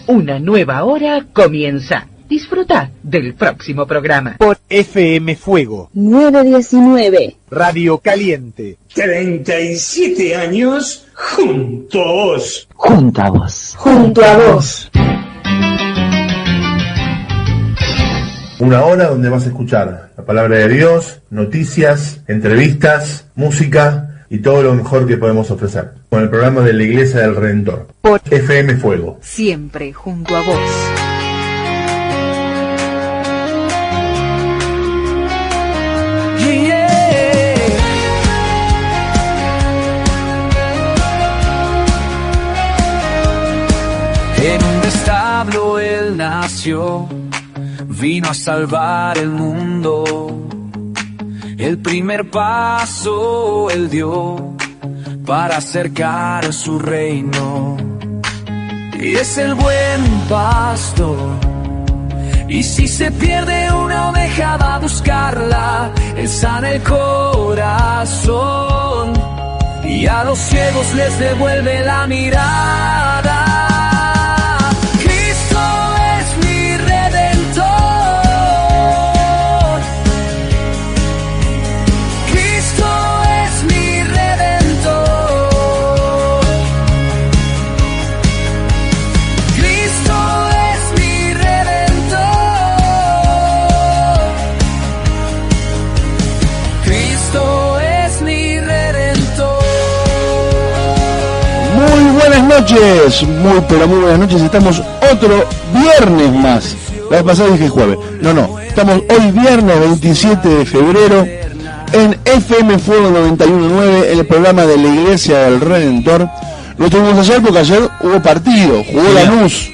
Una nueva hora comienza. Disfruta del próximo programa. Por FM Fuego 919 Radio Caliente. 37 años junto a vos. Junto a vos. Junto a vos. Una hora donde vas a escuchar la palabra de Dios, noticias, entrevistas, música y todo lo mejor que podemos ofrecer. Con el programa de la Iglesia del Redentor. Por FM Fuego. Siempre junto a vos. En un establo él nació, vino a salvar el mundo. El primer paso él dio para acercar su reino. Y es el buen pastor. Y si se pierde una oveja va a buscarla. Él sana el corazón y a los ciegos les devuelve la mirada. Buenas noches, muy buenas noches. Estamos otro viernes más. La vez pasada dije jueves. No, estamos hoy viernes 27 de febrero en FM Fuego 91.9, en el programa de la Iglesia del Redentor. Lo tuvimos ayer porque ayer hubo partido, jugó Lanús,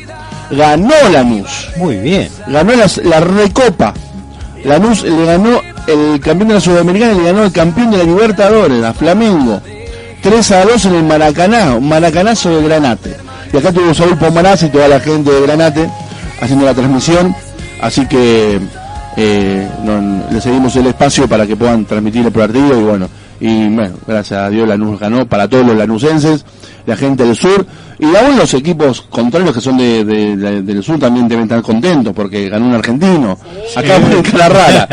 ganó Lanús. Muy bien. Ganó la Recopa. Lanús le ganó el campeón de la Sudamericana y le ganó el campeón de la Libertadores, a Flamengo. 3-2 en el Maracaná, un maracanazo de Granate. Y acá tuvimos a Saúl Pomarazzi y toda la gente de Granate haciendo la transmisión, así que le seguimos el espacio para que puedan transmitir el partido y bueno, gracias a Dios Lanús ganó, para todos los lanusenses, la gente del sur, y aún los equipos contrarios que son del sur también deben estar contentos porque ganó un argentino. Sí. Acá en cara rara.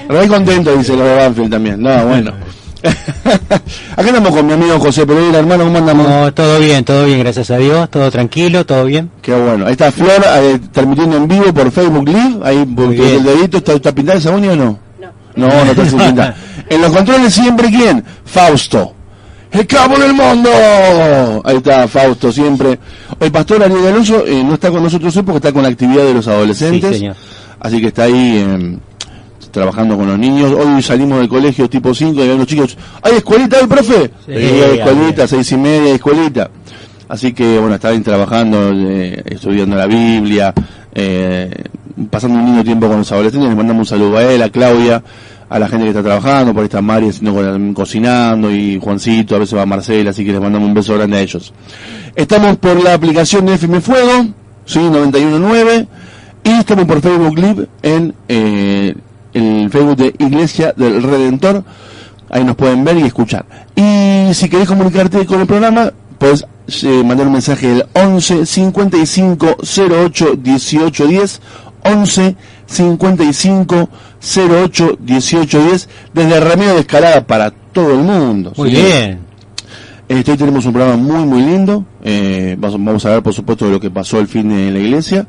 Re contento, dice los de Banfield también. No, bueno. Acá andamos con mi amigo José Pereira, hermano, ¿cómo andamos? No, todo bien, gracias a Dios, todo tranquilo, todo bien. Qué bueno, ahí está Flor transmitiendo en vivo por Facebook Live, ahí el dedito, ¿está pintada esa uña o no? No está sin pintar. En los controles siempre, ¿quién? Fausto, el cabo del mundo. Ahí está Fausto siempre. El pastor Ariel Alonso no está con nosotros hoy porque está con la actividad de los adolescentes, sí, señor. Así que está ahí trabajando con los niños. Hoy salimos del colegio tipo 5 y los chicos, ¿hay escuelita hoy, profe? Sí, hay escuelita, 6:30, hay escuelita. Así que bueno, está bien trabajando, estudiando la Biblia, pasando un lindo tiempo con los adolescentes. Les mandamos un saludo a él, a Claudia, a la gente que está trabajando, por ahí está Mari cocinando y Juancito, a veces va Marcela, así que les mandamos un beso grande a ellos. Estamos por la aplicación de FM Fuego, sí, 91.9, y estamos por Facebook Live en el Facebook de Iglesia del Redentor. Ahí nos pueden ver y escuchar. Y si querés comunicarte con el programa, puedes mandar un mensaje al 11 55 08 18 10, 11 55 08 18 10, desde Ramiro de Escalada para todo el mundo. Muy ¿sí? Bien. Hoy tenemos un programa muy lindo. Vamos a ver, por supuesto, de lo que pasó el fin de la iglesia.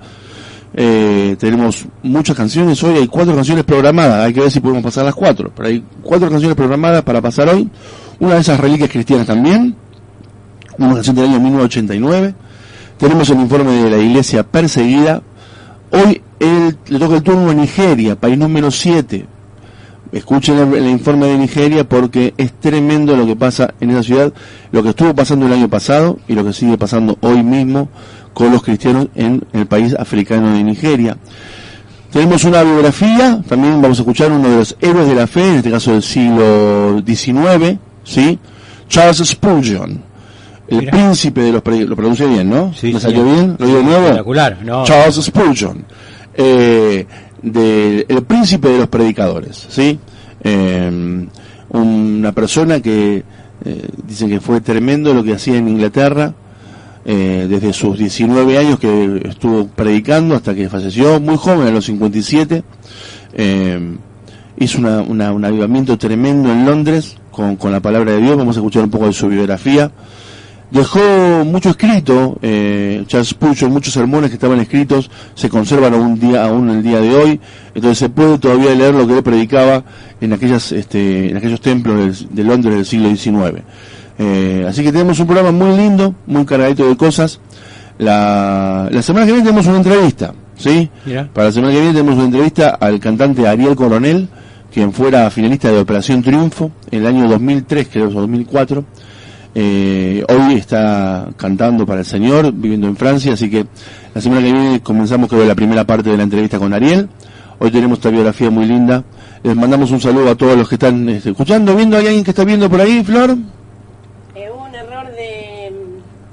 Tenemos muchas canciones hoy, hay 4 canciones programadas, hay que ver si podemos pasar las 4, pero hay 4 canciones programadas para pasar hoy. Una de esas reliquias cristianas también, una canción del año 1989. Tenemos el informe de la iglesia perseguida. Hoy le toca el turno a Nigeria, país número 7. Escuchen el informe de Nigeria porque es tremendo lo que pasa en esa ciudad, lo que estuvo pasando el año pasado y lo que sigue pasando hoy mismo con los cristianos en el país africano de Nigeria. Tenemos una biografía, también vamos a escuchar uno de los héroes de la fe, en este caso del siglo XIX, ¿sí? Charles Spurgeon, el Mira. Príncipe de los predicadores. Lo pronuncie bien, ¿no? Sí, ¿Me salió bien? ¿Lo digo de nuevo? Espectacular, no. Charles Spurgeon, el príncipe de los predicadores, ¿sí? Una persona que dicen que fue tremendo lo que hacía en Inglaterra. desde sus 19 años que estuvo predicando hasta que falleció, muy joven, a los 57. Hizo un avivamiento tremendo en Londres con la palabra de Dios. Vamos a escuchar un poco de su biografía. Dejó mucho escrito, Charles Spurgeon, muchos sermones que estaban escritos se conservan aún el día de hoy. Entonces se puede todavía leer lo que él predicaba en aquellos templos de Londres del siglo XIX. Así que tenemos un programa muy lindo, muy cargadito de cosas. La semana que viene tenemos una entrevista, ¿sí? Mira. Para la semana que viene tenemos una entrevista al cantante Ariel Coronel, quien fuera finalista de Operación Triunfo en el año 2003, creo, o 2004. Hoy está cantando para el Señor, viviendo en Francia, así que la semana que viene comenzamos, creo, la primera parte de la entrevista con Ariel. Hoy tenemos esta biografía muy linda. Les mandamos un saludo a todos los que están escuchando, viendo. ¿Hay alguien que está viendo por ahí, Flor? Hubo un error de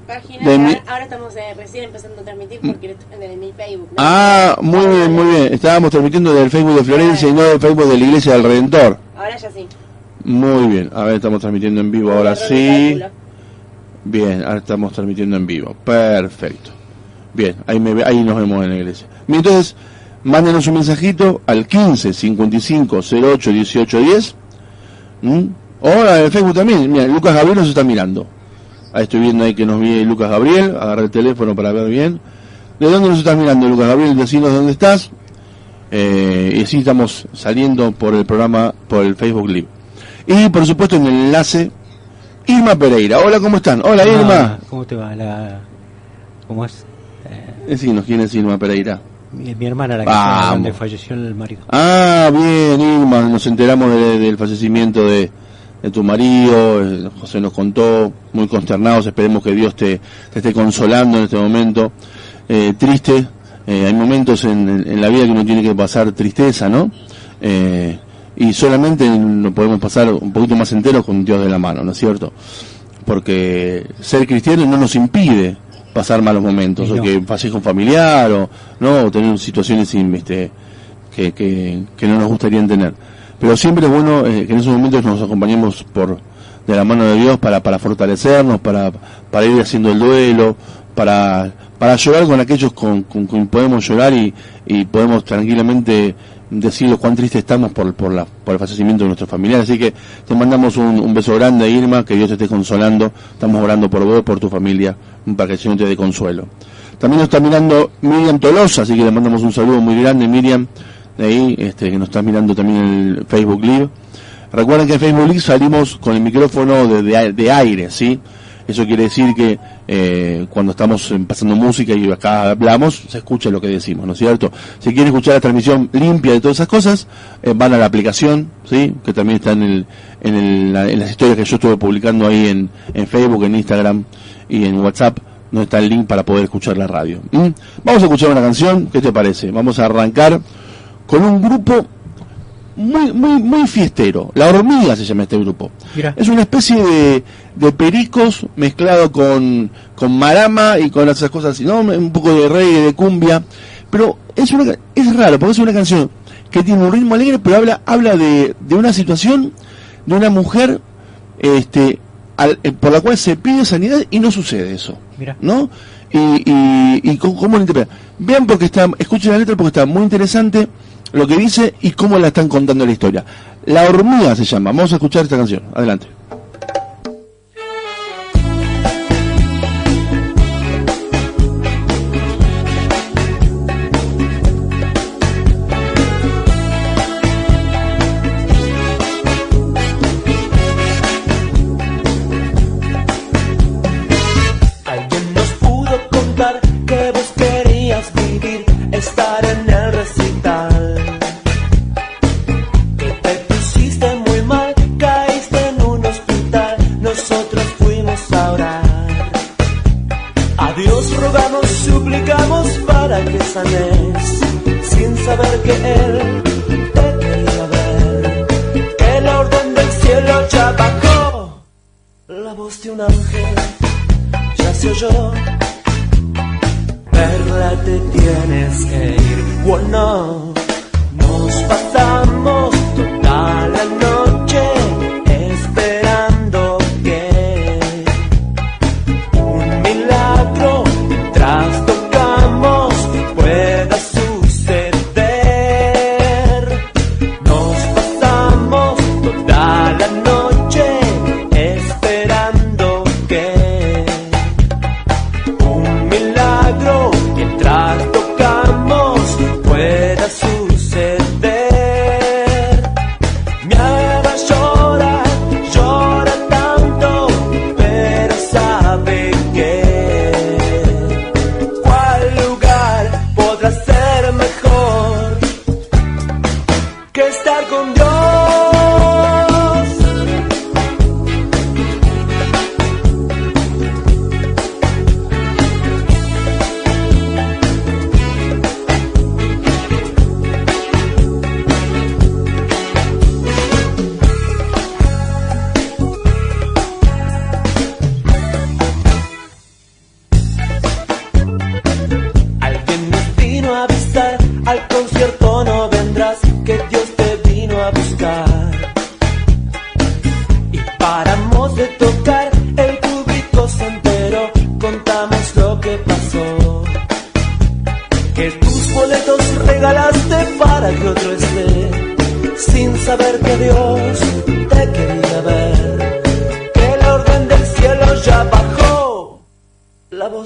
página. Ahora estamos recién empezando a transmitir porque desde mi Facebook, ¿no? Ah, muy bien, muy bien. Estábamos transmitiendo del Facebook de Florencia y no del Facebook de la Iglesia del Redentor. Ahora ya sí. Muy bien. A ver, estamos transmitiendo en vivo ahora sí. Bien, ahora estamos transmitiendo en vivo. Perfecto. Bien, ahí nos vemos en la iglesia. Bien, entonces, mándenos un mensajito al 15 55 08 18 10. Ahora en el Facebook también. Mira, Lucas Gabriel nos está mirando. Ahí estoy viendo ahí que nos viene Lucas Gabriel. Agarra el teléfono para ver bien. ¿De dónde nos estás mirando, Lucas Gabriel? Decinos dónde estás. Y así estamos saliendo por el programa, por el Facebook Live. Y por supuesto en el enlace, Irma Pereira. Hola, ¿cómo están? Hola, Irma. ¿Cómo te va? ¿Cómo es? Decinos, ¿quién es Irma Pereira? Mi hermana, la que donde falleció el marido. Ah, bien, Irma. Nos enteramos del fallecimiento de tu marido. José nos contó, muy consternados. Esperemos que Dios te esté consolando en este momento. Triste. Hay momentos en la vida que uno tiene que pasar tristeza, ¿no? Y solamente lo podemos pasar un poquito más enteros con Dios de la mano, ¿no es cierto? Porque ser cristiano no nos impide pasar malos momentos, no. O que fallezca un familiar, o tener situaciones que no nos gustaría tener. Pero siempre es bueno que en esos momentos nos acompañemos de la mano de Dios para fortalecernos, para ir haciendo el duelo, para llorar con aquellos con quien podemos llorar y podemos tranquilamente decirles cuán triste estamos por el fallecimiento de nuestros familiares. Así que te mandamos un beso grande, Irma, que Dios te esté consolando. Estamos orando por vos, por tu familia, para que el Señor te dé consuelo. También nos está mirando Miriam Tolosa, así que le mandamos un saludo muy grande, Miriam, de ahí, que nos está mirando también en el Facebook Live. Recuerden que en Facebook Live salimos con el micrófono de aire, ¿sí? Eso quiere decir que cuando estamos pasando música y acá hablamos, se escucha lo que decimos, ¿no es cierto? Si quieren escuchar la transmisión limpia de todas esas cosas, van a la aplicación, ¿sí? Que también está en las historias que yo estuve publicando ahí en Facebook, en Instagram y en WhatsApp, donde está el link para poder escuchar la radio. Vamos a escuchar una canción, ¿qué te parece? Vamos a arrancar con un grupo muy fiestero. La Hormiga se llama este grupo. Mira. Es una especie de pericos mezclado con marama y con esas cosas así, ¿no? Un poco de reggae, de cumbia, pero es raro porque es una canción que tiene un ritmo alegre, pero habla de una situación de una mujer por la cual se pide sanidad y no sucede eso. Mira. ¿No? Y cómo lo interpreta. Vean escuchen la letra porque está muy interesante lo que dice y cómo la están contando la historia. La Hormiga se llama. Vamos a escuchar esta canción. Adelante. Alguien nos pudo contar que vos querías vivir, estar en el recital. Suplicamos para que sanes, sin saber que Él te quería ver, que la orden del cielo ya bajó, la voz de un ángel ya se oyó. Perla, te tienes que ir, oh no, nos pasamos toda la noche esperando que un milagro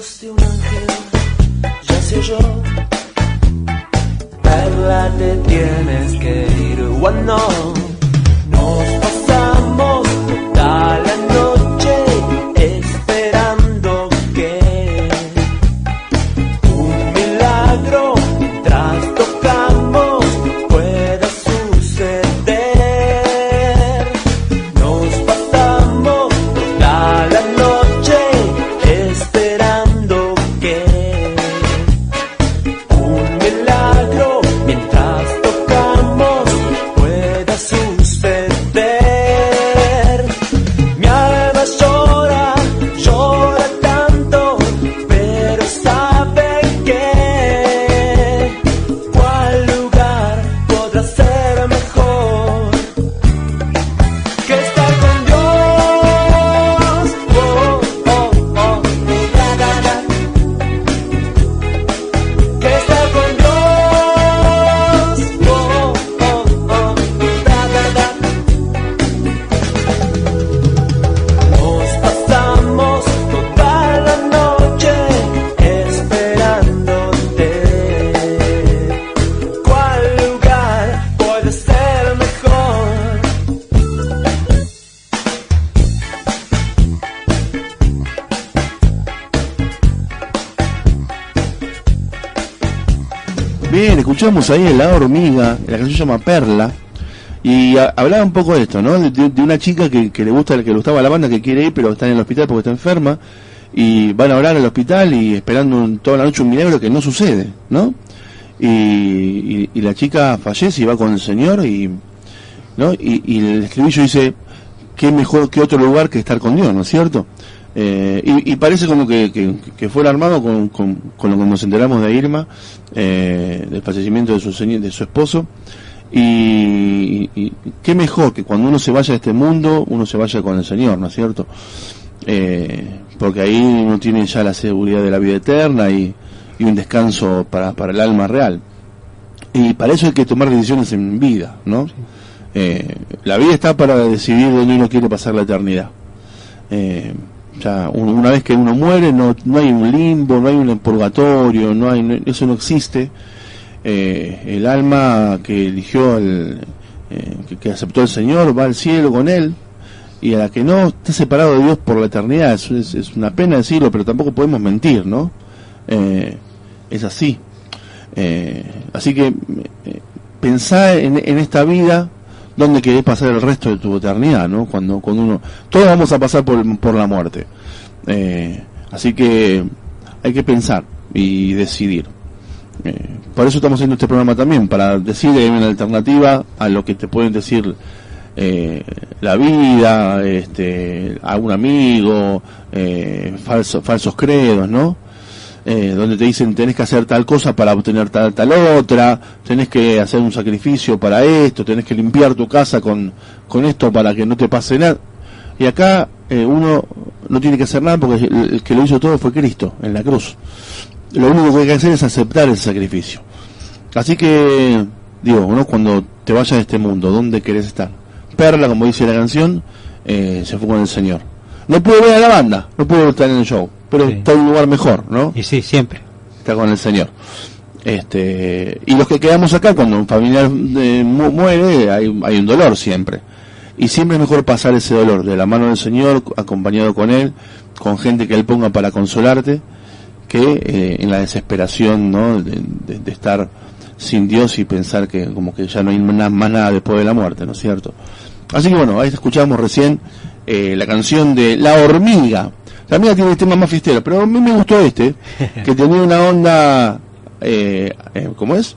voz de un ángel ya se oyó. Perla, te tienes que ir, no. Nos pasamos toda la noche esperando que un milagro tras tocamos pueda suceder. Nos pasamos toda la noche esperando que un milagro mientras tocamos pueda suceder. Mi alma llora, llora tanto, pero sabe que cuál lugar podrá ser mejor que estar con Dios. Oh, oh, oh, da, da, da. Que estar con Dios. Oh, oh, oh, da, da, da. Nos pasamos toda la noche esperándote. ¿Cuál lugar puede ser mejor? Bien, escuchamos ahí La Hormiga, la canción se llama Perla, y hablaba un poco de esto, ¿no? De una chica que le gustaba la banda, que quiere ir, pero está en el hospital porque está enferma, y van a orar al hospital y esperando toda la noche un milagro que no sucede, ¿no? Y la chica fallece y va con el Señor, ¿no? Y el estribillo dice, qué mejor que otro lugar que estar con Dios, ¿no es cierto? Y parece como que fuera armado con lo que nos enteramos de Irma, del fallecimiento de su esposo, y qué mejor que cuando uno se vaya de este mundo, uno se vaya con el Señor, ¿no es cierto? Porque ahí uno tiene ya la seguridad de la vida eterna y un descanso para el alma real. Y para eso hay que tomar decisiones en vida, ¿no? La vida está para decidir dónde uno quiere pasar la eternidad. Ya una vez que uno muere no hay un limbo, no hay un purgatorio, eso no existe. El alma que eligió que aceptó el Señor va al cielo con él, y a la que no está separado de Dios por la eternidad. Es una pena decirlo, pero tampoco podemos mentir, ¿no? Es así. Así que pensá en esta vida dónde querés pasar el resto de tu eternidad, ¿no? Cuando uno, todos vamos a pasar por la muerte, así que hay que pensar y decidir. Por eso estamos haciendo este programa también, para decir que hay una alternativa a lo que te pueden decir la vida, a un amigo, falsos credos, ¿no? Donde te dicen tenés que hacer tal cosa para obtener tal otra, tenés que hacer un sacrificio para esto, tenés que limpiar tu casa con esto para que no te pase nada. Y acá uno no tiene que hacer nada, porque el que lo hizo todo fue Cristo en la cruz. Lo único que hay que hacer es aceptar ese sacrificio. Así que digo, ¿no? Cuando te vayas de este mundo, ¿dónde querés estar? Perla, como dice la canción, se fue con el Señor. No pudo ver a la banda, no pudo estar en el show, pero sí, está en un lugar mejor, ¿no? Y sí, siempre. Está con el Señor. Y los que quedamos acá, cuando un familiar muere, hay un dolor siempre. Y siempre es mejor pasar ese dolor de la mano del Señor, acompañado con Él, con gente que Él ponga para consolarte, que en la desesperación, ¿no? de estar sin Dios y pensar que como que ya no hay más nada después de la muerte, ¿no es cierto? Así que bueno, ahí escuchamos recién la canción de La Hormiga. La Hormiga tiene el tema más fiestero, pero a mí me gustó que tenía una onda, ¿cómo es?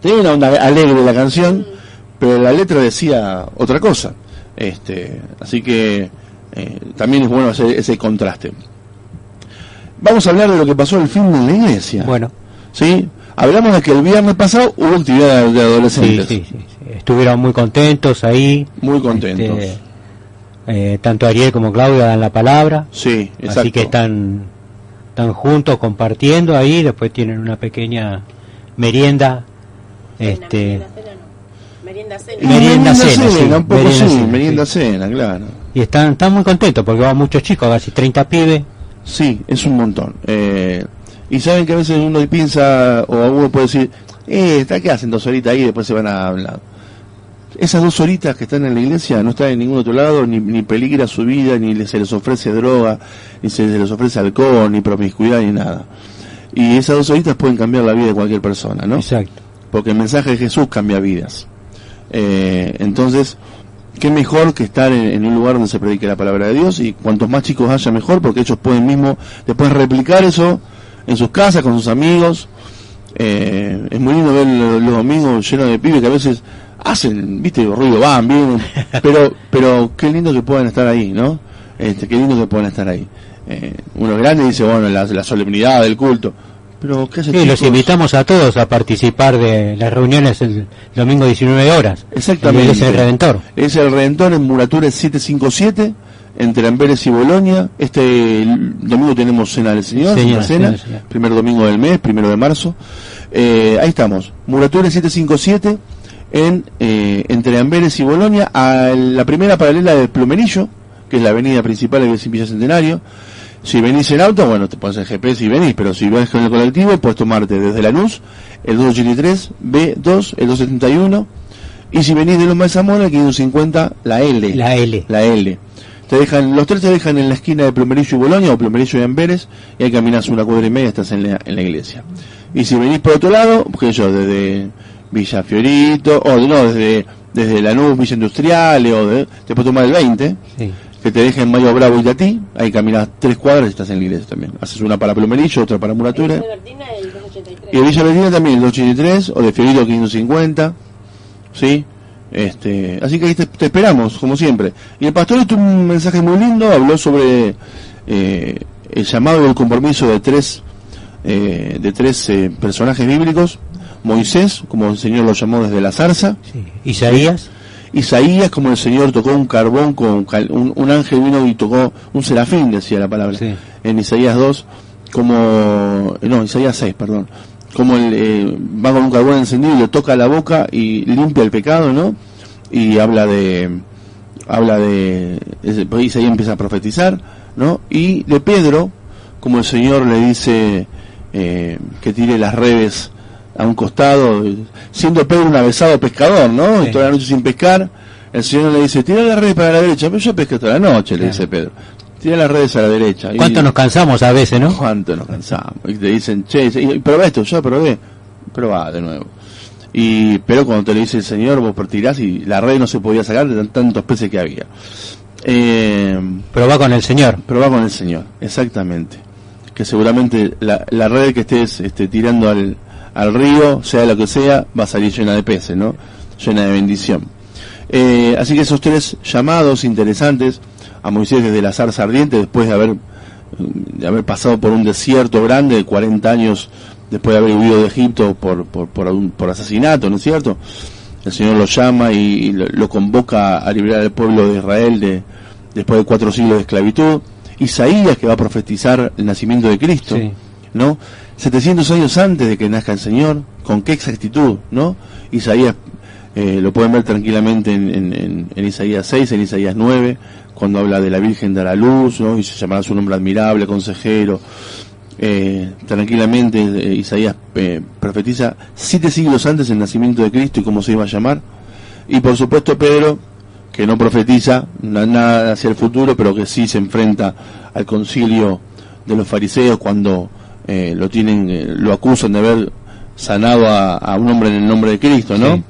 Tenía una onda alegre la canción, pero la letra decía otra cosa. Así que también es bueno hacer ese contraste. Vamos a hablar de lo que pasó el fin de la iglesia. Bueno. ¿Sí? Hablamos de que el viernes pasado hubo actividad de adolescentes. Sí. Estuvieron muy contentos ahí. Muy contentos. Tanto Ariel como Claudia dan la palabra. Sí, exacto. Así que están juntos compartiendo ahí. Después tienen una pequeña merienda. Merienda cena, claro. Y están muy contentos porque van muchos chicos, casi 30 pibes. Sí, es un montón. Y saben que a veces uno piensa, o uno puede decir, ¿qué hacen 2 horitas ahí y después se van a hablar? Esas 2 horitas que están en la iglesia no están en ningún otro lado, ni peligra su vida, ni se les ofrece droga, ni se les ofrece alcohol, ni promiscuidad, ni nada. Y esas 2 horitas pueden cambiar la vida de cualquier persona, ¿no? Exacto. Porque el mensaje de Jesús cambia vidas. Entonces, qué mejor que estar en un lugar donde se predique la palabra de Dios, y cuantos más chicos haya mejor, porque ellos pueden mismo después replicar eso en sus casas, con sus amigos. Es muy lindo ver los domingos llenos de pibes que a veces hacen, viste, ruido, van, vienen, pero qué lindo que puedan estar ahí, ¿no? Qué lindo que puedan estar ahí. Uno grande dice, bueno, la solemnidad del culto, pero ¿qué hace? Sí, los invitamos a todos a participar de las reuniones el domingo 19 horas. Exactamente. Es el Redentor. Es el Redentor en Murature 757, entre Amberes y Bolonia. Este domingo tenemos Cena del Señor, cena, primer domingo del mes, 1 de marzo. Ahí estamos, Murature 757, entre Amberes y Bolonia, a la primera paralela del Plumerillo, que es la avenida principal de Villa Centenario. Si venís en auto, bueno, te pones el GPS y venís, pero si vas con el colectivo, puedes tomarte desde Lanús el 283, B2, el 271, y si venís de Loma de Zamora, el 550, la L. La L. Los tres te dejan en la esquina de Plumerillo y Bolonia, o Plumerillo y Amberes, y ahí caminas 1 cuadra y media, estás en la iglesia. Y si venís por otro lado, porque yo desde Villa Fiorito, desde Lanús, Villa Industrial, te puedes tomar el 20, sí, que te deja en Mayo Bravo y Tatí, ahí caminas 3 cuadras y estás en la iglesia también. Haces una para Plumerillo, otra para Murature. Y Villa Bertina también, el 283, o de Fiorito 550, ¿sí? Así que ahí te esperamos, como siempre. Y el pastor tuvo un mensaje muy lindo, habló sobre el llamado y el compromiso de tres personajes bíblicos. Moisés, como el Señor lo llamó desde la zarza. Sí. Isaías, como el Señor tocó un carbón, con un ángel vino y tocó un serafín, decía la palabra, sí, en Isaías 2, Isaías 6, perdón, como va con un carbón encendido y le toca la boca y limpia el pecado, ¿no? Y habla de Isaías empieza a profetizar, ¿no? Y de Pedro, como el Señor le dice que tire las redes a un costado, siendo Pedro un avesado pescador, ¿no? Sí. Y toda la noche sin pescar, el Señor le dice, tira las redes para la derecha, pero yo pesqué toda la noche, le dice Pedro, tira las redes a la derecha. ¿Cuánto nos cansamos a veces, no? ¿Cuánto nos cansamos? Y te dicen, probá esto, yo probé, probá de nuevo. Pero cuando te lo dice el Señor, vos tirás y la red no se podía sacar de tantos peces que había. Probá con el Señor. Probá con el Señor, exactamente. Que seguramente la red que estés tirando al río, sea lo que sea, va a salir llena de peces, ¿no? Llena de bendición. Así que esos 3 llamados interesantes a Moisés desde la zarza ardiente, después de haber pasado por un desierto grande de 40 años, después de haber huido de Egipto por asesinato, ¿no es cierto? El Señor lo llama y lo convoca a liberar al pueblo de Israel después de 4 siglos de esclavitud. Isaías, que va a profetizar el nacimiento de Cristo, sí, ¿no? 700 años antes de que nazca el Señor, con qué exactitud, ¿no? Isaías, lo pueden ver tranquilamente en Isaías 6, en Isaías 9, cuando habla de la Virgen dará luz, ¿no? Y se llamará su nombre admirable, consejero. Tranquilamente Isaías profetiza 7 siglos antes el nacimiento de Cristo y cómo se iba a llamar. Y por supuesto Pedro, que no profetiza nada hacia el futuro, pero que sí se enfrenta al concilio de los fariseos cuando lo acusan de haber sanado a un hombre en el nombre de Cristo, ¿no? Sí.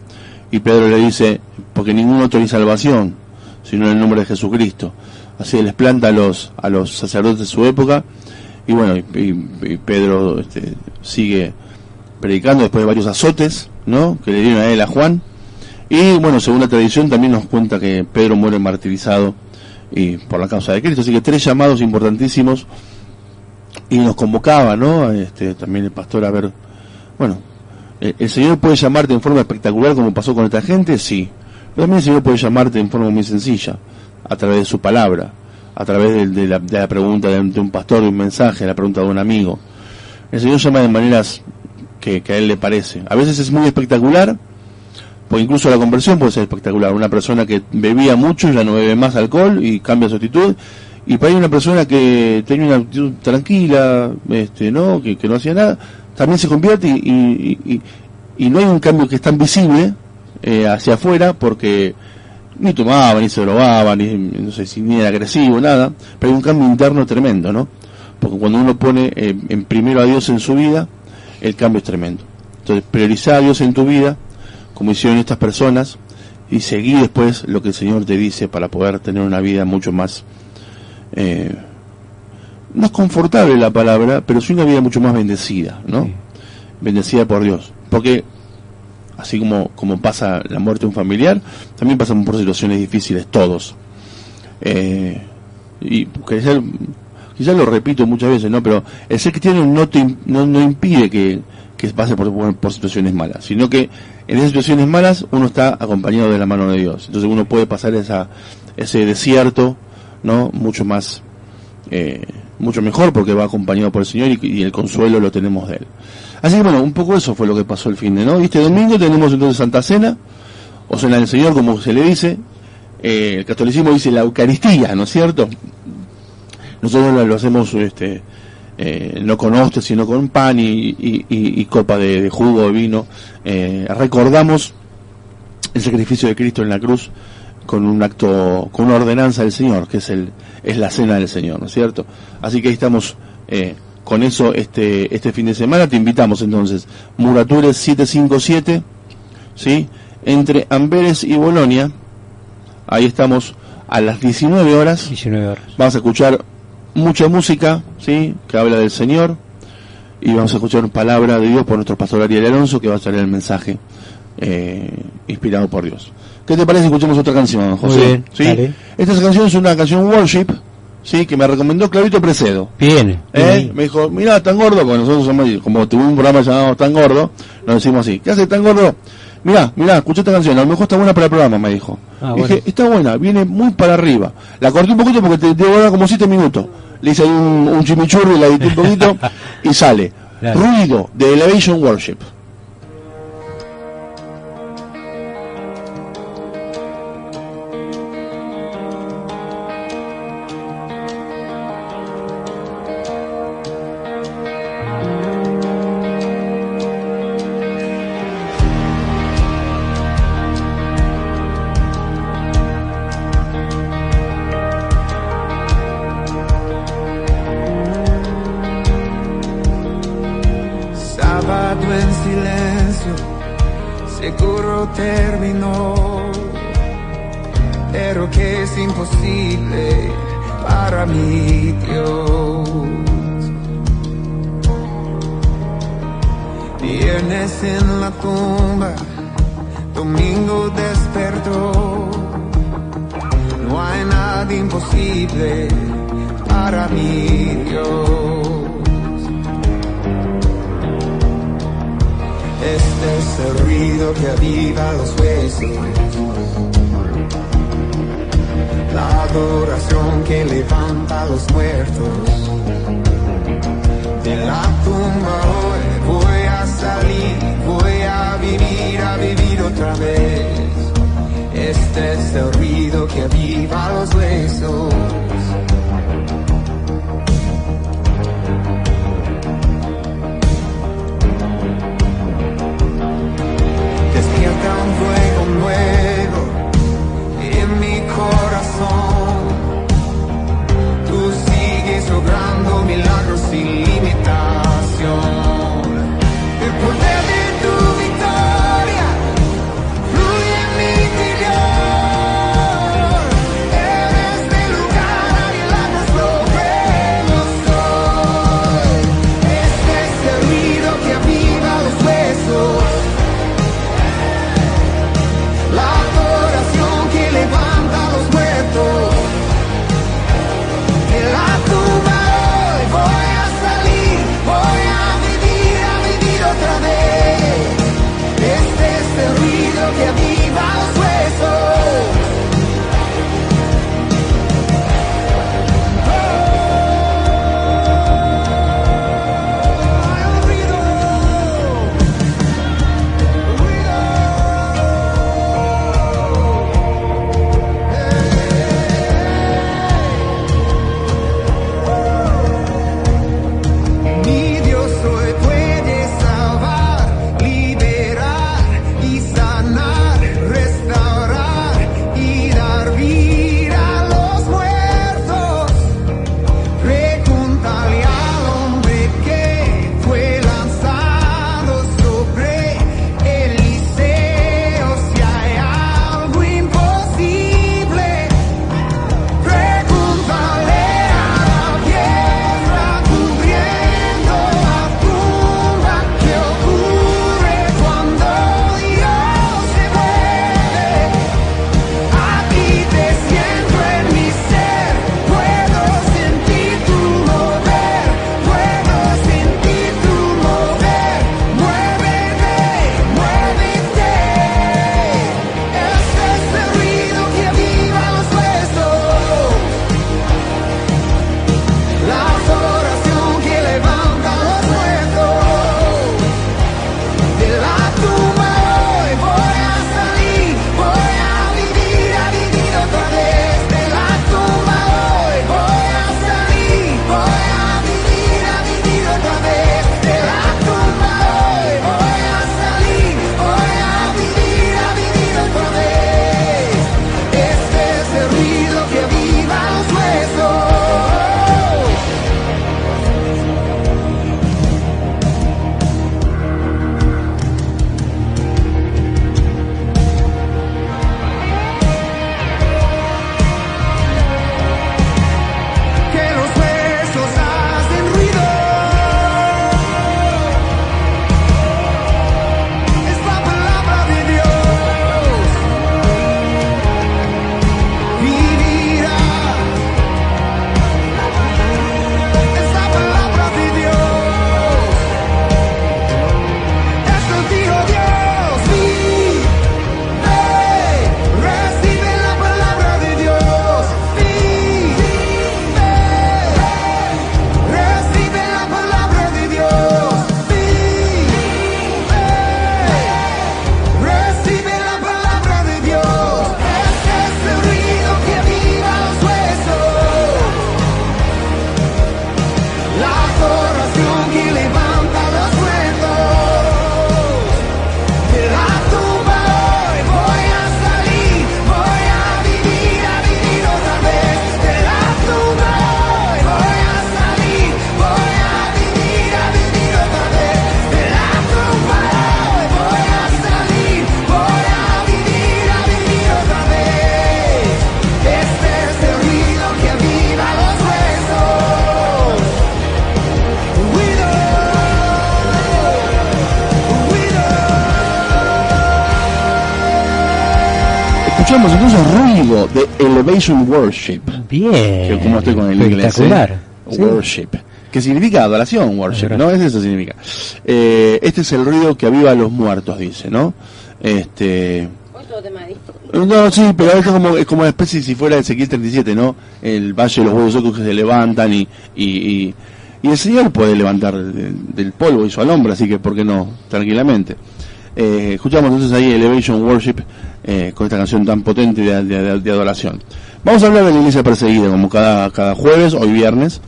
Y Pedro le dice, porque ninguno otro hay salvación, sino en el nombre de Jesucristo. Así les planta a los sacerdotes de su época, y bueno, y Pedro sigue predicando después de varios azotes, ¿no? Que le dieron a él, a Juan. Y bueno, según la tradición también nos cuenta que Pedro muere martirizado y por la causa de Cristo. Así que 3 llamados importantísimos. Y nos convocaba, ¿no? También el pastor a ver, bueno, el Señor puede llamarte en forma espectacular como pasó con esta gente, sí, pero también el Señor puede llamarte en forma muy sencilla, a través de su palabra, a través de la pregunta de un pastor, de un mensaje, de la pregunta de un amigo. El Señor llama de maneras que a Él le parece. A veces es muy espectacular, porque incluso la conversión puede ser espectacular. Una persona que bebía mucho ya no bebe más alcohol y cambia su actitud, Y para una persona que tenía una actitud tranquila, ¿no? Que no hacía nada, también se convierte y no hay un cambio que es tan visible hacia afuera, porque ni tomaba, ni se drogaba, no sé si ni era agresivo, nada, pero hay un cambio interno tremendo, ¿no? Porque cuando uno pone en primero a Dios en su vida, el cambio es tremendo. Entonces, priorizar a Dios en tu vida, como hicieron estas personas, y seguir después lo que el Señor te dice para poder tener una vida mucho más, no es confortable la palabra, pero sí una vida mucho más bendecida, ¿no? Sí. Bendecida por Dios. Porque así como pasa la muerte de un familiar, también pasamos por situaciones difíciles todos. Y quizás lo repito muchas veces, ¿no? Pero el ser cristiano no impide que pase por situaciones malas, sino que en esas situaciones malas uno está acompañado de la mano de Dios. Entonces uno puede pasar ese desierto, ¿no? Mucho mejor, porque va acompañado por el Señor y el consuelo lo tenemos de Él. Así que bueno, un poco eso fue lo que pasó el fin de, ¿no? Y este domingo tenemos entonces Santa Cena, o Cena del Señor, como se le dice. El catolicismo dice la Eucaristía, ¿no es cierto? Nosotros lo hacemos no con hostia, sino con pan y copa de jugo de vino. Recordamos el sacrificio de Cristo en la cruz con un acto, con una ordenanza del Señor, que es la cena del Señor, ¿no es cierto? Así que ahí estamos con eso este fin de semana. Te invitamos entonces, Muratures 757, ¿sí? Entre Amberes y Bolonia. Ahí estamos a las 19 horas. 19 horas. Vamos a escuchar mucha música, ¿sí? Que habla del Señor, y vamos a escuchar palabra de Dios por nuestro pastor Ariel Alonso, que va a traer el mensaje inspirado por Dios. ¿Qué te parece si escuchamos otra canción, José? Muy bien, ¿sí? Dale. Esta canción es una canción worship, ¿sí? Que me recomendó Clavito Precedo. Bien. Me dijo, mira, Tan Gordo, porque nosotros somos, como tuvimos un programa llamado Tan Gordo, nos decimos así, ¿qué hace Tan Gordo? Mirá, escuché esta canción, a lo mejor está buena para el programa, me dijo. Dije, está buena, viene muy para arriba. La corté un poquito porque te demora como 7 minutos. Le hice ahí un chimichurri, la edité un poquito y sale. Claro. Ruido de Elevation Worship. Fluye en mi interior, eres del Escuchamos entonces ruido de Elevation Worship. Bien. Que como estoy con el espectacular. inglés, Worship. Que significa adoración, worship, ¿no? Eso significa. Este es el ruido que aviva a los muertos, dice, ¿no? No, sí, pero es como una especie, si fuera Ezequiel 37, ¿no? El valle de los huesos secos que se levantan y el Señor puede levantar del polvo y su alhombra, así que ¿por qué no? Tranquilamente. Escuchamos entonces ahí Elevation Worship con esta canción tan potente de adoración. Vamos a hablar de la iglesia perseguida, como cada jueves, hoy viernes.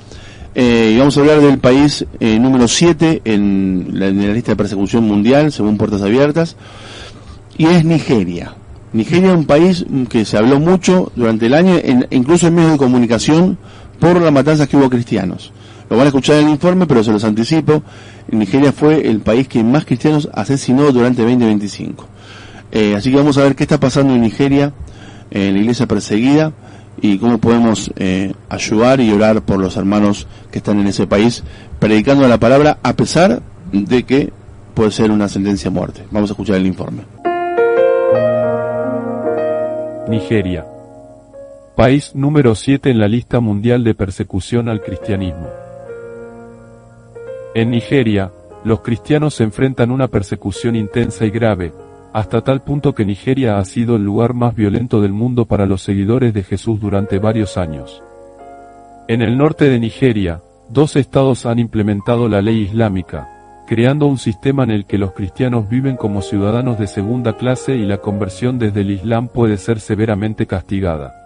Y vamos a hablar del país número 7 en la lista de persecución mundial, según Puertas Abiertas, y es Nigeria. Nigeria es un país que se habló mucho durante el año, incluso en medios de comunicación, por las matanzas que hubo cristianos. Lo van a escuchar en el informe, pero se los anticipo. Nigeria fue el país que más cristianos asesinó durante 2025. Así que vamos a ver qué está pasando en Nigeria, en la iglesia perseguida, y cómo podemos ayudar y orar por los hermanos que están en ese país, predicando la palabra a pesar de que puede ser una sentencia a muerte. Vamos a escuchar el informe. Nigeria, país número 7 en la lista mundial de persecución al cristianismo. En Nigeria, los cristianos se enfrentan una persecución intensa y grave, hasta tal punto que Nigeria ha sido el lugar más violento del mundo para los seguidores de Jesús durante varios años. En el norte de Nigeria, 2 estados han implementado la ley islámica, creando un sistema en el que los cristianos viven como ciudadanos de segunda clase y la conversión desde el Islam puede ser severamente castigada.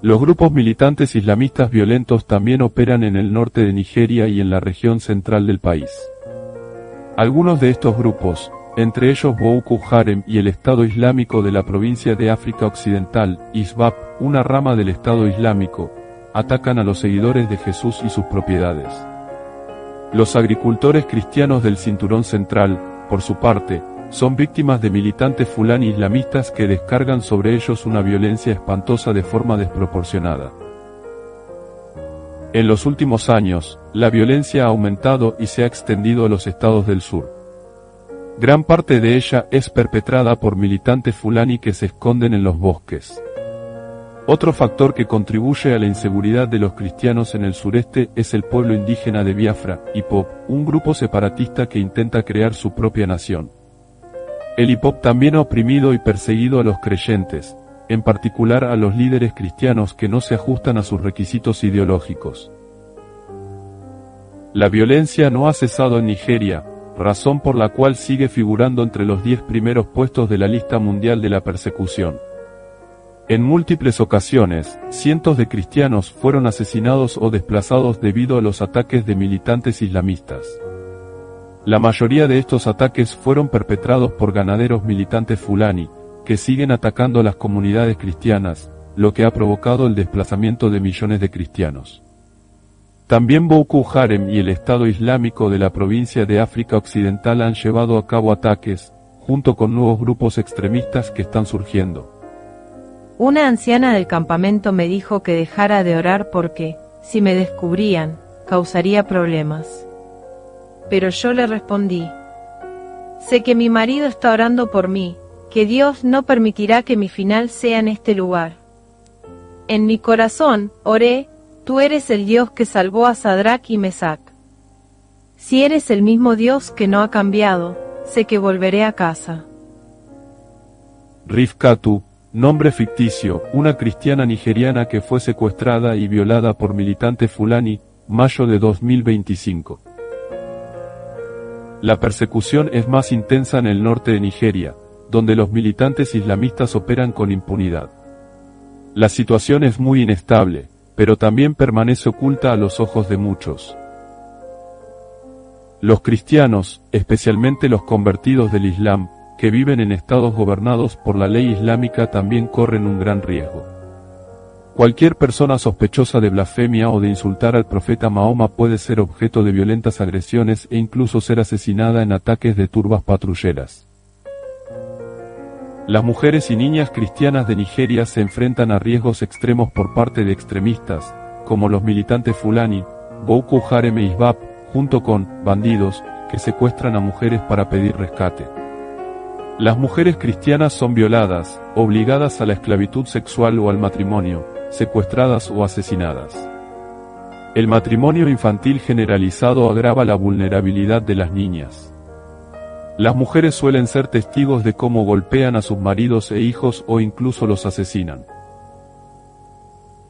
Los grupos militantes islamistas violentos también operan en el norte de Nigeria y en la región central del país. Algunos de estos grupos, entre ellos Boko Haram y el Estado Islámico de la provincia de África Occidental, ISWAP, una rama del Estado Islámico, atacan a los seguidores de Jesús y sus propiedades. Los agricultores cristianos del Cinturón Central, por su parte, son víctimas de militantes fulani islamistas que descargan sobre ellos una violencia espantosa de forma desproporcionada. En los últimos años, la violencia ha aumentado y se ha extendido a los estados del sur. Gran parte de ella es perpetrada por militantes fulani que se esconden en los bosques. Otro factor que contribuye a la inseguridad de los cristianos en el sureste es el pueblo indígena de Biafra, IPOB, un grupo separatista que intenta crear su propia nación. El IPOB también ha oprimido y perseguido a los creyentes, en particular a los líderes cristianos que no se ajustan a sus requisitos ideológicos. La violencia no ha cesado en Nigeria, razón por la cual sigue figurando entre los 10 primeros puestos de la lista mundial de la persecución. En múltiples ocasiones, cientos de cristianos fueron asesinados o desplazados debido a los ataques de militantes islamistas. La mayoría de estos ataques fueron perpetrados por ganaderos militantes fulani, que siguen atacando a las comunidades cristianas, lo que ha provocado el desplazamiento de millones de cristianos. También Boko Haram y el Estado Islámico de la provincia de África Occidental han llevado a cabo ataques, junto con nuevos grupos extremistas que están surgiendo. Una anciana del campamento me dijo que dejara de orar porque, si me descubrían, causaría problemas. Pero yo le respondí: sé que mi marido está orando por mí, que Dios no permitirá que mi final sea en este lugar. En mi corazón, oré: tú eres el Dios que salvó a Sadrach y Mesac. Si eres el mismo Dios que no ha cambiado, sé que volveré a casa. Rifkatu, nombre ficticio, una cristiana nigeriana que fue secuestrada y violada por militantes fulani, mayo de 2025. La persecución es más intensa en el norte de Nigeria, donde los militantes islamistas operan con impunidad. La situación es muy inestable, pero también permanece oculta a los ojos de muchos. Los cristianos, especialmente los convertidos del Islam, que viven en estados gobernados por la ley islámica también corren un gran riesgo. Cualquier persona sospechosa de blasfemia o de insultar al profeta Mahoma puede ser objeto de violentas agresiones e incluso ser asesinada en ataques de turbas patrulleras. Las mujeres y niñas cristianas de Nigeria se enfrentan a riesgos extremos por parte de extremistas, como los militantes fulani, Boko Haram e ISWAP, junto con bandidos, que secuestran a mujeres para pedir rescate. Las mujeres cristianas son violadas, obligadas a la esclavitud sexual o al matrimonio, secuestradas o asesinadas. El matrimonio infantil generalizado agrava la vulnerabilidad de las niñas. Las mujeres suelen ser testigos de cómo golpean a sus maridos e hijos o incluso los asesinan.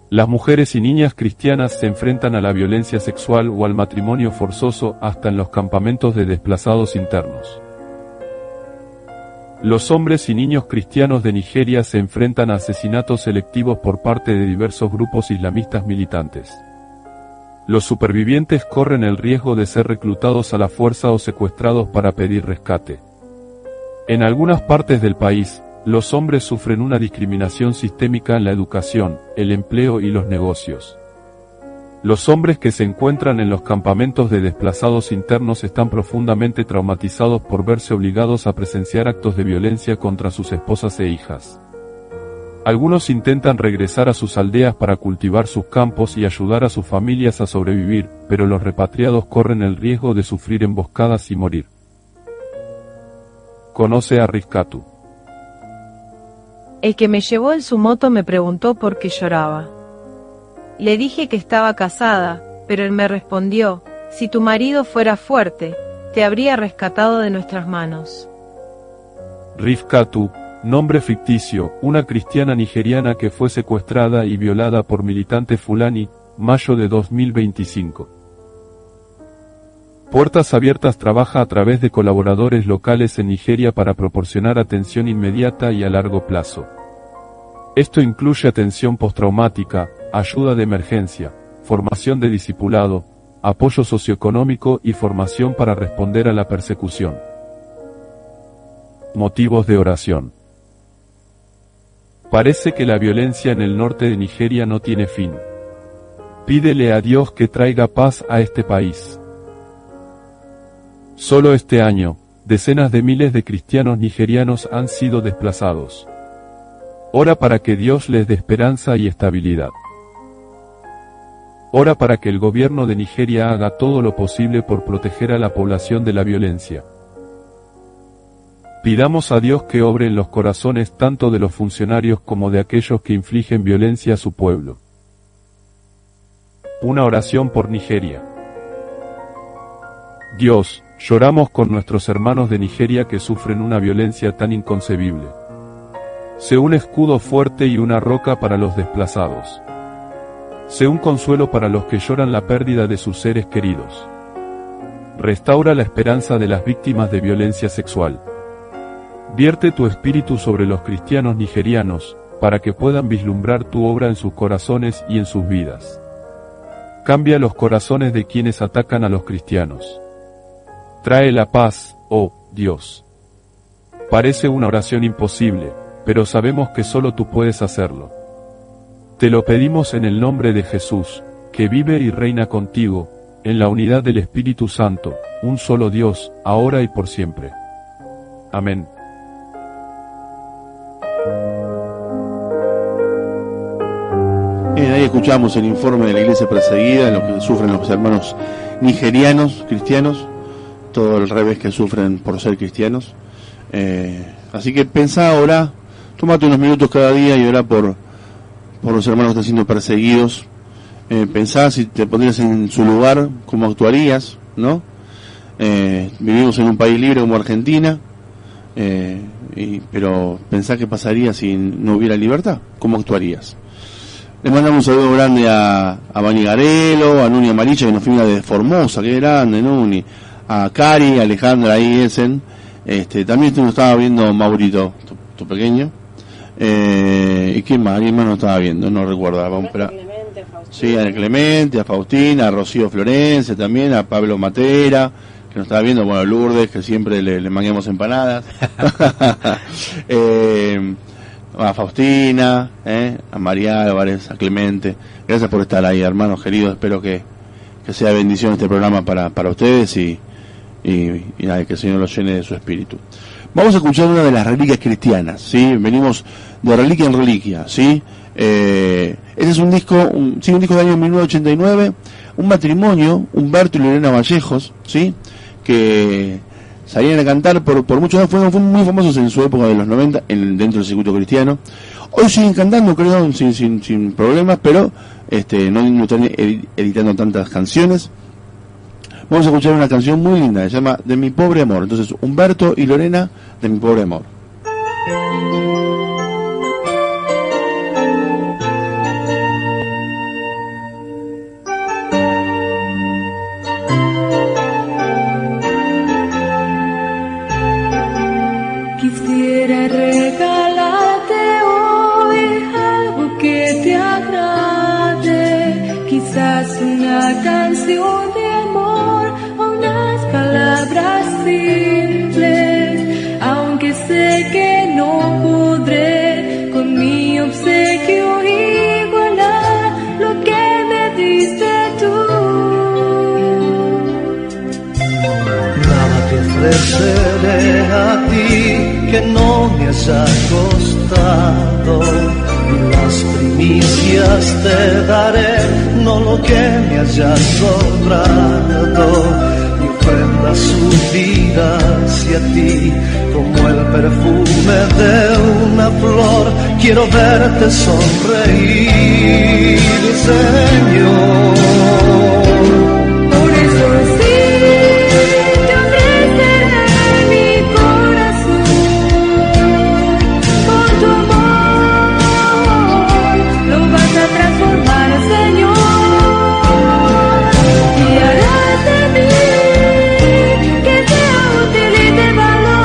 Las mujeres y niñas cristianas se enfrentan a la violencia sexual o al matrimonio forzoso hasta en los campamentos de desplazados internos. Los hombres y niños cristianos de Nigeria se enfrentan a asesinatos selectivos por parte de diversos grupos islamistas militantes. Los supervivientes corren el riesgo de ser reclutados a la fuerza o secuestrados para pedir rescate. En algunas partes del país, los hombres sufren una discriminación sistémica en la educación, el empleo y los negocios. Los hombres que se encuentran en los campamentos de desplazados internos están profundamente traumatizados por verse obligados a presenciar actos de violencia contra sus esposas e hijas. Algunos intentan regresar a sus aldeas para cultivar sus campos y ayudar a sus familias a sobrevivir, pero los repatriados corren el riesgo de sufrir emboscadas y morir. Conoce a Rifkatu. El que me llevó en su moto me preguntó por qué lloraba. Le dije que estaba casada, pero él me respondió, si tu marido fuera fuerte, te habría rescatado de nuestras manos. Rifkatu, nombre ficticio, una cristiana nigeriana que fue secuestrada y violada por militantes Fulani, mayo de 2025. Puertas Abiertas trabaja a través de colaboradores locales en Nigeria para proporcionar atención inmediata y a largo plazo. Esto incluye atención postraumática, ayuda de emergencia, formación de discipulado, apoyo socioeconómico y formación para responder a la persecución. Motivos de oración. Parece que la violencia en el norte de Nigeria no tiene fin. Pídele a Dios que traiga paz a este país. Solo este año, decenas de miles de cristianos nigerianos han sido desplazados. Ora para que Dios les dé esperanza y estabilidad. Ora para que el gobierno de Nigeria haga todo lo posible por proteger a la población de la violencia. Pidamos a Dios que obre en los corazones tanto de los funcionarios como de aquellos que infligen violencia a su pueblo. Una oración por Nigeria. Dios, lloramos con nuestros hermanos de Nigeria que sufren una violencia tan inconcebible. Sé un escudo fuerte y una roca para los desplazados. Sé un consuelo para los que lloran la pérdida de sus seres queridos. Restaura la esperanza de las víctimas de violencia sexual. Vierte tu espíritu sobre los cristianos nigerianos, para que puedan vislumbrar tu obra en sus corazones y en sus vidas. Cambia los corazones de quienes atacan a los cristianos. Trae la paz, oh Dios. Parece una oración imposible, pero sabemos que solo tú puedes hacerlo. Te lo pedimos en el nombre de Jesús, que vive y reina contigo, en la unidad del Espíritu Santo, un solo Dios, ahora y por siempre. Amén. Ahí escuchamos el informe de la iglesia perseguida, lo que sufren los hermanos nigerianos, cristianos, todo el revés que sufren por ser cristianos. Así que pensá, orá, tómate unos minutos cada día y orá por los hermanos que están siendo perseguidos. Pensá si te pondrías en su lugar, cómo actuarías, ¿no? Vivimos en un país libre como Argentina, pero pensá qué pasaría si no hubiera libertad, cómo actuarías. Le mandamos un saludo grande a Bani Garelo, a Nuni Amaricha, que nos filma desde Formosa, qué grande Nuni, a Cari, a Alejandra ahí Esen, también nos estaba viendo Maurito, tu pequeño, y quién más nos estaba viendo, no recuerdo, vamos a esperar. Sí, a Clemente, a Faustina, a Rocío Florencia también, a Pablo Matera, que nos estaba viendo, bueno, a Lourdes, que siempre le manguemos empanadas, a Faustina, a María Álvarez, a Clemente. Gracias por estar ahí, hermanos queridos. Espero que sea bendición este programa para ustedes y nada, que el Señor los llene de su espíritu. Vamos a escuchar una de las reliquias cristianas, ¿sí? Venimos de reliquia en reliquia, ¿sí? Este es un disco del año 1989, un matrimonio, Humberto y Lorena Vallejos, ¿sí? Que salían a cantar por muchos años, fueron muy famosos en su época de los 90 dentro del circuito cristiano. Hoy siguen cantando, creo, sin problemas, pero no están editando tantas canciones. Vamos a escuchar una canción muy linda, se llama De mi pobre amor. Entonces, Humberto y Lorena, De mi pobre amor. Quisiera regalarte hoy algo que te agrade, quizás una canción de amor o unas palabras simples, aunque sé que no podré con mi obsequio igualar lo que me diste tú. Nada te ofreceré a ti que no me haya costado, y las primicias te daré, no lo que me haya sobrado. Mi ofrenda subida hacia ti como el perfume de una flor, quiero verte sonreír, Señor. Por eso sí te ofreceré mi corazón, con tu amor lo vas a transformar, Señor, y harás de mí que sea útil y de valor.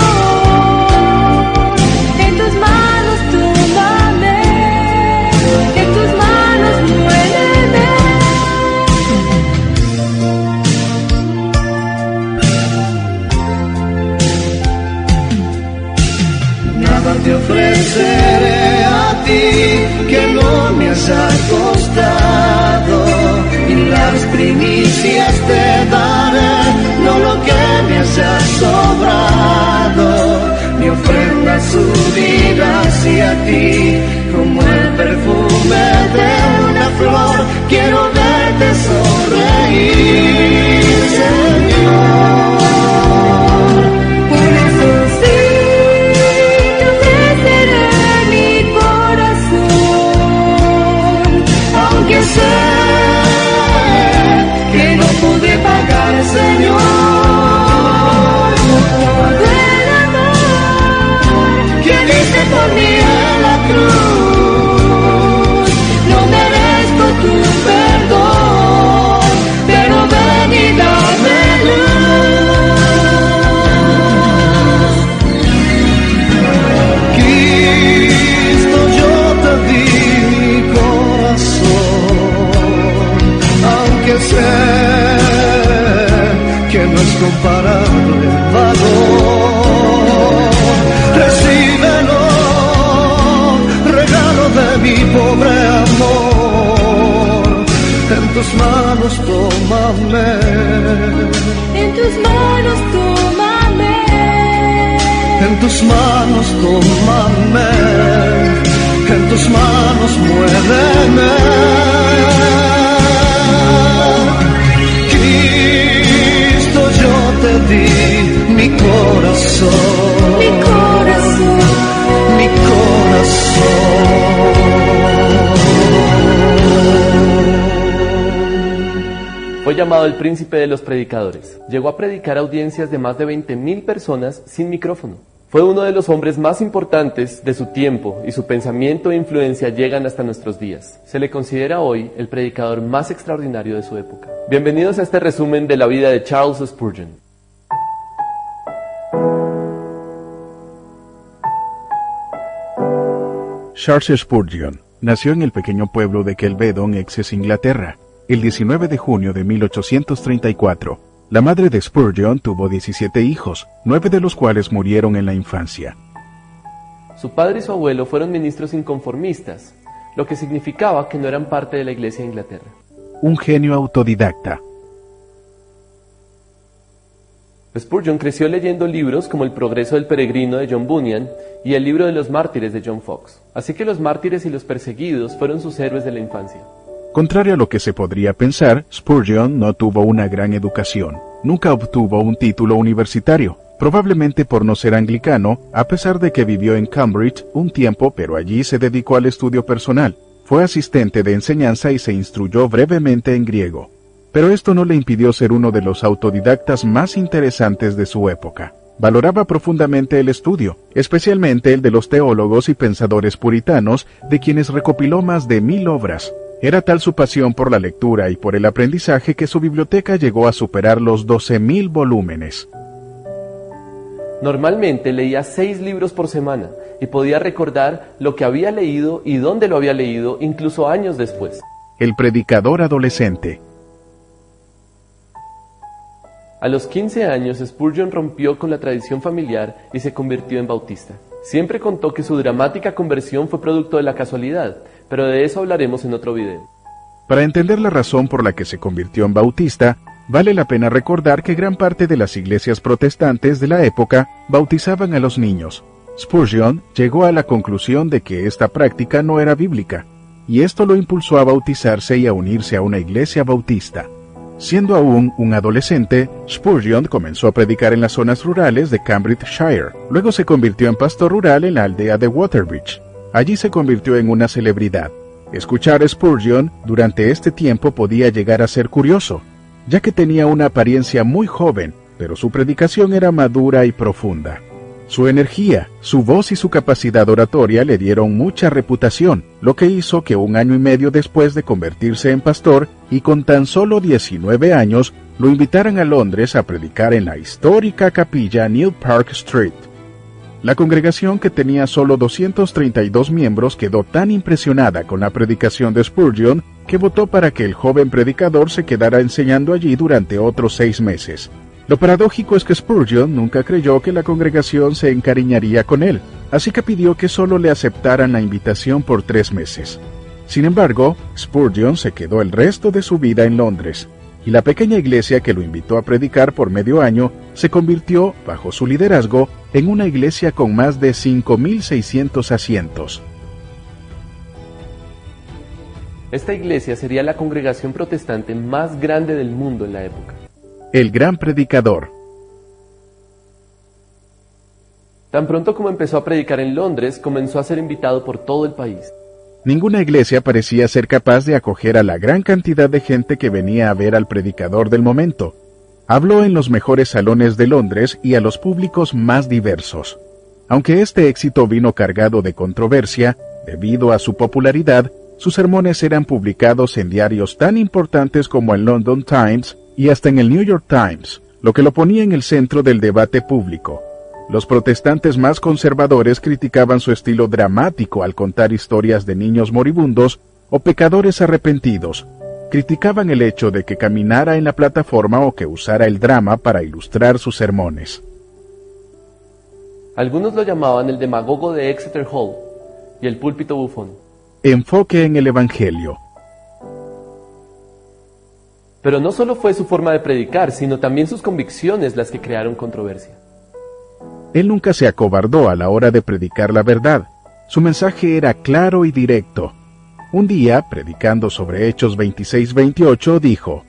En tus manos tómame, en tus manos muéveme. Nada te ofreceré a ti que no me haya costado, y las primicias te daré, no lo que me haya sobrado. Mi ofrenda subida hacia ti como el perfume de una flor, quiero verte sonreír, Señor. Por eso sí te ofreceré mi corazón, aunque sé que no pude pagar, Señor, todo el amor que diste por mí en la cruz. No merezco tu perdón, pero ven y dame luz. Cristo, yo te di mi corazón, aunque sé que no es comparable el valor. Recíbelo, regalo de mi pobre amor. En tus manos tómame, En tus manos tómame, en tus manos tómame, en tus manos muéveme. Cristo, yo te di mi corazón, mi corazón. mi corazón. Fue llamado el príncipe de los predicadores. Llegó a predicar a audiencias de más de 20.000 personas sin micrófono. Fue uno de los hombres más importantes de su tiempo y su pensamiento e influencia llegan hasta nuestros días. Se le considera hoy el predicador más extraordinario de su época. Bienvenidos a este resumen de la vida de Charles Spurgeon. Charles Spurgeon nació en el pequeño pueblo de Kelvedon, Essex, Inglaterra, el 19 de junio de 1834. La madre de Spurgeon tuvo 17 hijos, 9 de los cuales murieron en la infancia. Su padre y su abuelo fueron ministros inconformistas, lo que significaba que no eran parte de la iglesia de Inglaterra. Un genio autodidacta. Spurgeon creció leyendo libros como El progreso del peregrino de John Bunyan y El libro de los mártires de John Fox. Así que los mártires y los perseguidos fueron sus héroes de la infancia. Contrario a lo que se podría pensar, Spurgeon no tuvo una gran educación. Nunca obtuvo un título universitario. probablemente por no ser anglicano, a pesar de que vivió en Cambridge un tiempo, pero allí se dedicó al estudio personal. Fue asistente de enseñanza y se instruyó brevemente en griego. Pero esto no le impidió ser uno de los autodidactas más interesantes de su época. Valoraba profundamente el estudio, especialmente el de los teólogos y pensadores puritanos, de quienes recopiló más de 1000 obras. Era tal su pasión por la lectura y por el aprendizaje que su biblioteca llegó a superar los 12.000 volúmenes. Normalmente leía 6 libros por semana y podía recordar lo que había leído y dónde lo había leído incluso años después. El predicador adolescente. A los 15 años, Spurgeon rompió con la tradición familiar y se convirtió en bautista. Siempre contó que su dramática conversión fue producto de la casualidad, pero de eso hablaremos en otro video. Para entender la razón por la que se convirtió en bautista, vale la pena recordar que gran parte de las iglesias protestantes de la época bautizaban a los niños. Spurgeon llegó a la conclusión de que esta práctica no era bíblica, y esto lo impulsó a bautizarse y a unirse a una iglesia bautista. Siendo aún un adolescente, Spurgeon comenzó a predicar en las zonas rurales de Cambridgeshire. Luego se convirtió en pastor rural en la aldea de Waterbridge. Allí se convirtió en una celebridad. Escuchar a Spurgeon durante este tiempo podía llegar a ser curioso, ya que tenía una apariencia muy joven, pero su predicación era madura y profunda. Su energía, su voz y su capacidad oratoria le dieron mucha reputación, lo que hizo que 1 año y medio después de convertirse en pastor y con tan solo 19 años, lo invitaran a Londres a predicar en la histórica capilla New Park Street. La congregación, que tenía solo 232 miembros, quedó tan impresionada con la predicación de Spurgeon que votó para que el joven predicador se quedara enseñando allí durante otros 6 meses. Lo paradójico es que Spurgeon nunca creyó que la congregación se encariñaría con él, así que pidió que solo le aceptaran la invitación por 3 meses. Sin embargo, Spurgeon se quedó el resto de su vida en Londres, y la pequeña iglesia que lo invitó a predicar por medio año se convirtió, bajo su liderazgo, en una iglesia con más de 5.600 asientos. Esta iglesia sería la congregación protestante más grande del mundo en la época. El gran predicador. Tan pronto como empezó a predicar en Londres, comenzó a ser invitado por todo el país. Ninguna iglesia parecía ser capaz de acoger a la gran cantidad de gente que venía a ver al predicador del momento. Habló en los mejores salones de Londres y a los públicos más diversos. Aunque este éxito vino cargado de controversia, debido a su popularidad, sus sermones eran publicados en diarios tan importantes como el London Times y hasta en el New York Times, lo que lo ponía en el centro del debate público. Los protestantes más conservadores criticaban su estilo dramático al contar historias de niños moribundos o pecadores arrepentidos. Criticaban el hecho de que caminara en la plataforma o que usara el drama para ilustrar sus sermones. Algunos lo llamaban el demagogo de Exeter Hall y el púlpito bufón. Enfoque en el Evangelio. Pero no solo fue su forma de predicar, sino también sus convicciones las que crearon controversia. Él nunca se acobardó a la hora de predicar la verdad. Su mensaje era claro y directo. Un día, predicando sobre Hechos 26-28, dijo: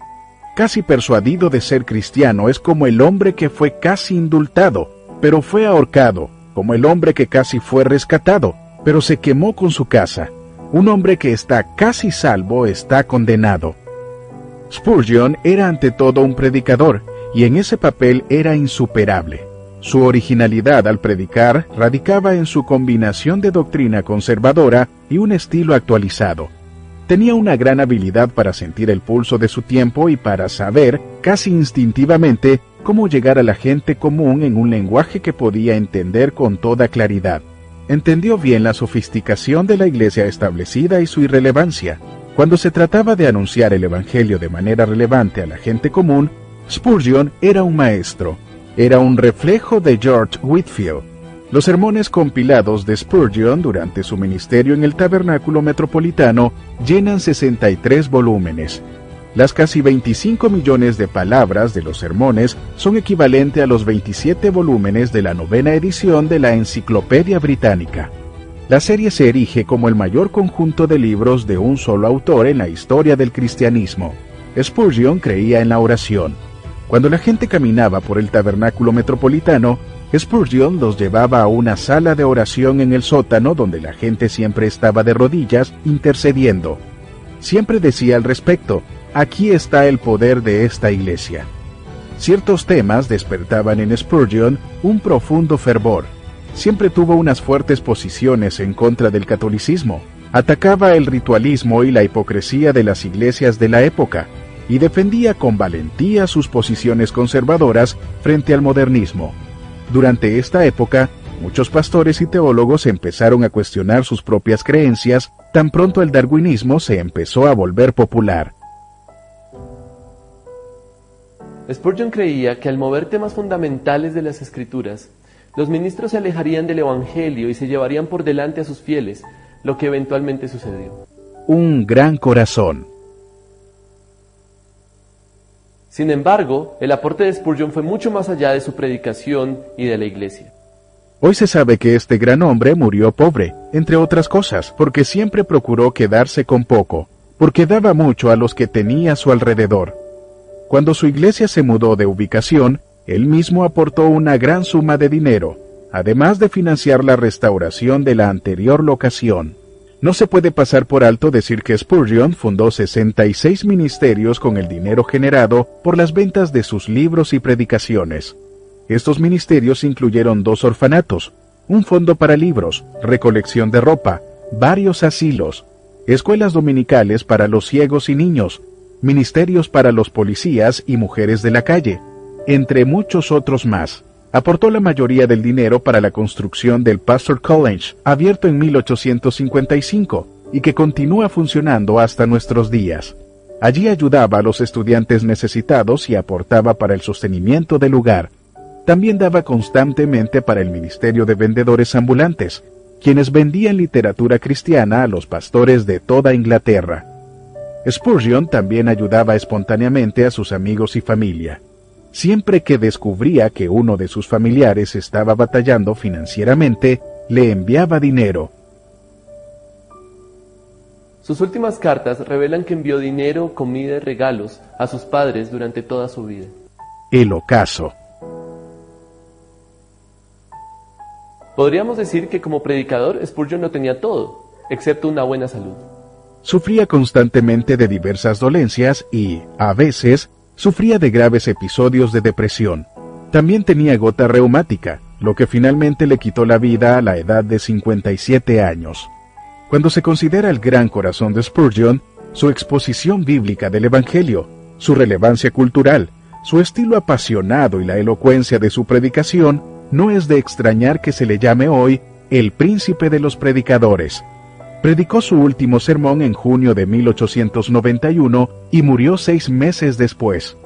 «Casi persuadido de ser cristiano es como el hombre que fue casi indultado, pero fue ahorcado, como el hombre que casi fue rescatado, pero se quemó con su casa. Un hombre que está casi salvo está condenado». Spurgeon era ante todo un predicador, y en ese papel era insuperable. Su originalidad al predicar radicaba en su combinación de doctrina conservadora y un estilo actualizado. Tenía una gran habilidad para sentir el pulso de su tiempo y para saber, casi instintivamente, cómo llegar a la gente común en un lenguaje que podía entender con toda claridad. Entendió bien la sofisticación de la iglesia establecida y su irrelevancia. Cuando se trataba de anunciar el Evangelio de manera relevante a la gente común, Spurgeon era un maestro. Era un reflejo de George Whitefield. Los sermones compilados de Spurgeon durante su ministerio en el Tabernáculo Metropolitano llenan 63 volúmenes. Las casi 25 millones de palabras de los sermones son equivalente a los 27 volúmenes de la 9ª edición de la Enciclopedia Británica. La serie se erige como el mayor conjunto de libros de un solo autor en la historia del cristianismo. Spurgeon creía en la oración. Cuando la gente caminaba por el tabernáculo metropolitano, Spurgeon los llevaba a una sala de oración en el sótano donde la gente siempre estaba de rodillas intercediendo. Siempre decía al respecto: aquí está el poder de esta iglesia. Ciertos temas despertaban en Spurgeon un profundo fervor. Siempre tuvo unas fuertes posiciones en contra del catolicismo. Atacaba el ritualismo y la hipocresía de las iglesias de la época, y defendía con valentía sus posiciones conservadoras frente al modernismo. Durante esta época, muchos pastores y teólogos empezaron a cuestionar sus propias creencias, tan pronto el darwinismo se empezó a volver popular. Spurgeon creía que al mover temas fundamentales de las Escrituras, los ministros se alejarían del Evangelio y se llevarían por delante a sus fieles, lo que eventualmente sucedió. Un gran corazón. Sin embargo, el aporte de Spurgeon fue mucho más allá de su predicación y de la iglesia. Hoy se sabe que este gran hombre murió pobre, entre otras cosas, porque siempre procuró quedarse con poco, porque daba mucho a los que tenía a su alrededor. Cuando su iglesia se mudó de ubicación, él mismo aportó una gran suma de dinero, además de financiar la restauración de la anterior locación. No se puede pasar por alto decir que Spurgeon fundó 66 ministerios con el dinero generado por las ventas de sus libros y predicaciones. Estos ministerios incluyeron 2 orfanatos, un fondo para libros, recolección de ropa, varios asilos, escuelas dominicales para los ciegos y niños, ministerios para los policías y mujeres de la calle, entre muchos otros más. Aportó la mayoría del dinero para la construcción del Pastor College, abierto en 1855, y que continúa funcionando hasta nuestros días. Allí ayudaba a los estudiantes necesitados y aportaba para el sostenimiento del lugar. También daba constantemente para el ministerio de vendedores ambulantes, quienes vendían literatura cristiana a los pastores de toda Inglaterra. Spurgeon también ayudaba espontáneamente a sus amigos y familia. Siempre que descubría que uno de sus familiares estaba batallando financieramente, le enviaba dinero. Sus últimas cartas revelan que envió dinero, comida y regalos a sus padres durante toda su vida. El ocaso. Podríamos decir que como predicador, Spurgeon no tenía todo, excepto una buena salud. Sufría constantemente de diversas dolencias y, a veces, sufría de graves episodios de depresión. También tenía gota reumática, lo que finalmente le quitó la vida a la edad de 57 años. Cuando se considera el gran corazón de Spurgeon, su exposición bíblica del Evangelio, su relevancia cultural, su estilo apasionado y la elocuencia de su predicación, no es de extrañar que se le llame hoy el príncipe de los predicadores. Predicó su último sermón en junio de 1891 y murió 6 meses después.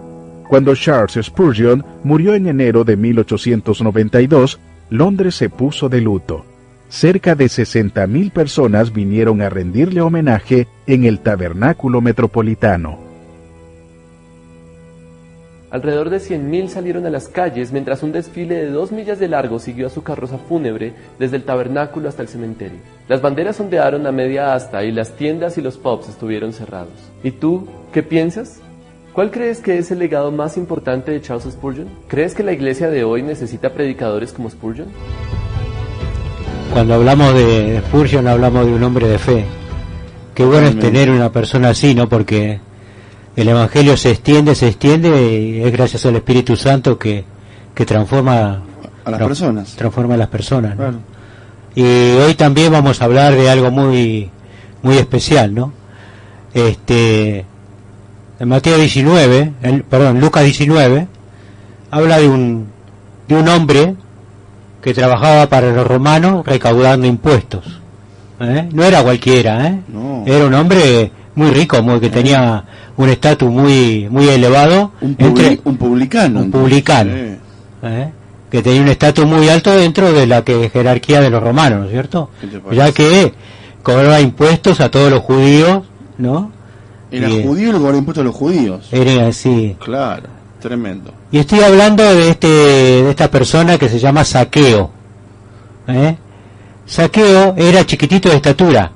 Cuando Charles Spurgeon murió en enero de 1892, Londres se puso de luto. Cerca de 60.000 personas vinieron a rendirle homenaje en el tabernáculo metropolitano. Alrededor de 100.000 salieron a las calles mientras un desfile de 2 millas de largo siguió a su carroza fúnebre desde el tabernáculo hasta el cementerio. Las banderas ondearon a media asta y las tiendas y los pubs estuvieron cerrados. ¿Y tú, qué piensas? ¿Cuál crees que es el legado más importante de Charles Spurgeon? ¿Crees que la iglesia de hoy necesita predicadores como Spurgeon? Cuando hablamos de Spurgeon hablamos de un hombre de fe. Qué bueno es tener una persona así, ¿no? Porque el Evangelio se extiende y es gracias al Espíritu Santo que transforma a las personas. Transforma a las personas, ¿no? Claro. Y hoy también vamos a hablar de algo muy especial, ¿no? En Mateo 19, Lucas 19, habla de un hombre que trabajaba para los romanos recaudando impuestos. No era cualquiera, No. Era un hombre muy rico, que tenía un estatus muy elevado. Un publicano. Sí. Que tenía un estatus muy alto dentro de la jerarquía de los romanos, ¿no es cierto? Ya que cobraba impuestos a todos los judíos, ¿no? Era judío y le cobraba impuestos a los judíos. Era así. Claro, tremendo. Y estoy hablando de esta persona que se llama Zaqueo. Zaqueo era chiquitito de estatura,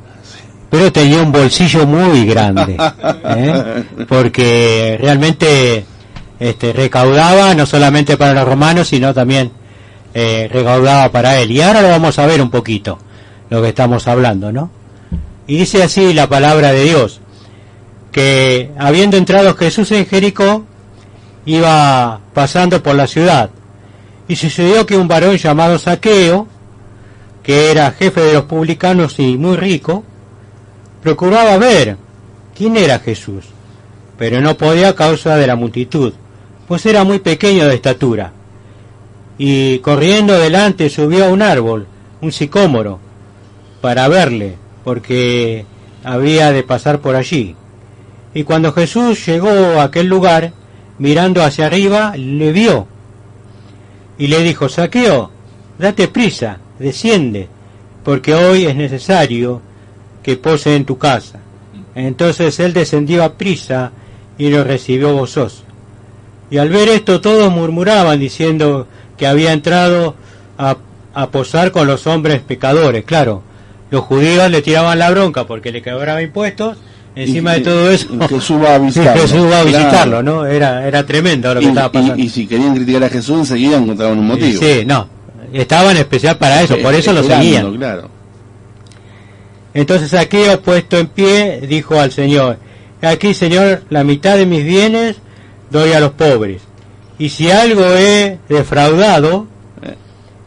pero tenía un bolsillo muy grande, porque realmente recaudaba no solamente para los romanos, sino también recaudaba para él. Y ahora lo vamos a ver un poquito, lo que estamos hablando, ¿no? Y dice así la palabra de Dios, que habiendo entrado Jesús en Jericó, iba pasando por la ciudad, y sucedió que un varón llamado Zaqueo, que era jefe de los publicanos y muy rico, procuraba ver quién era Jesús, pero no podía a causa de la multitud, pues era muy pequeño de estatura. Y corriendo delante subió a un árbol, un sicómoro, para verle, porque había de pasar por allí. Y cuando Jesús llegó a aquel lugar, mirando hacia arriba, le vio, y le dijo: Zaqueo, date prisa, desciende, porque hoy es necesario que pose en tu casa. Entonces él descendió a prisa y lo recibió gozoso. Y al ver esto todos murmuraban, diciendo que había entrado a posar con los hombres pecadores. Claro, los judíos le tiraban la bronca porque le cobraba impuestos. Encima de todo eso, Jesús va a visitarlo. Jesús va a visitarlo, ¿no? Era tremendo lo que estaba pasando. Y si querían criticar a Jesús, enseguida encontraban un motivo. Sí, no. Estaban especial para eso, por eso lo seguían. Claro. Entonces Zaqueo, puesto en pie, dijo al Señor: aquí, Señor, la mitad de mis bienes doy a los pobres. Y si algo he defraudado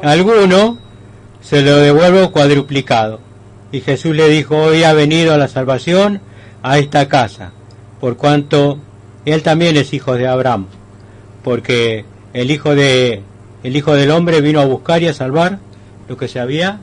alguno, se lo devuelvo cuadruplicado. Y Jesús le dijo: hoy ha venido la salvación a esta casa, por cuanto él también es hijo de Abraham, porque el Hijo del Hombre vino a buscar y a salvar lo que se había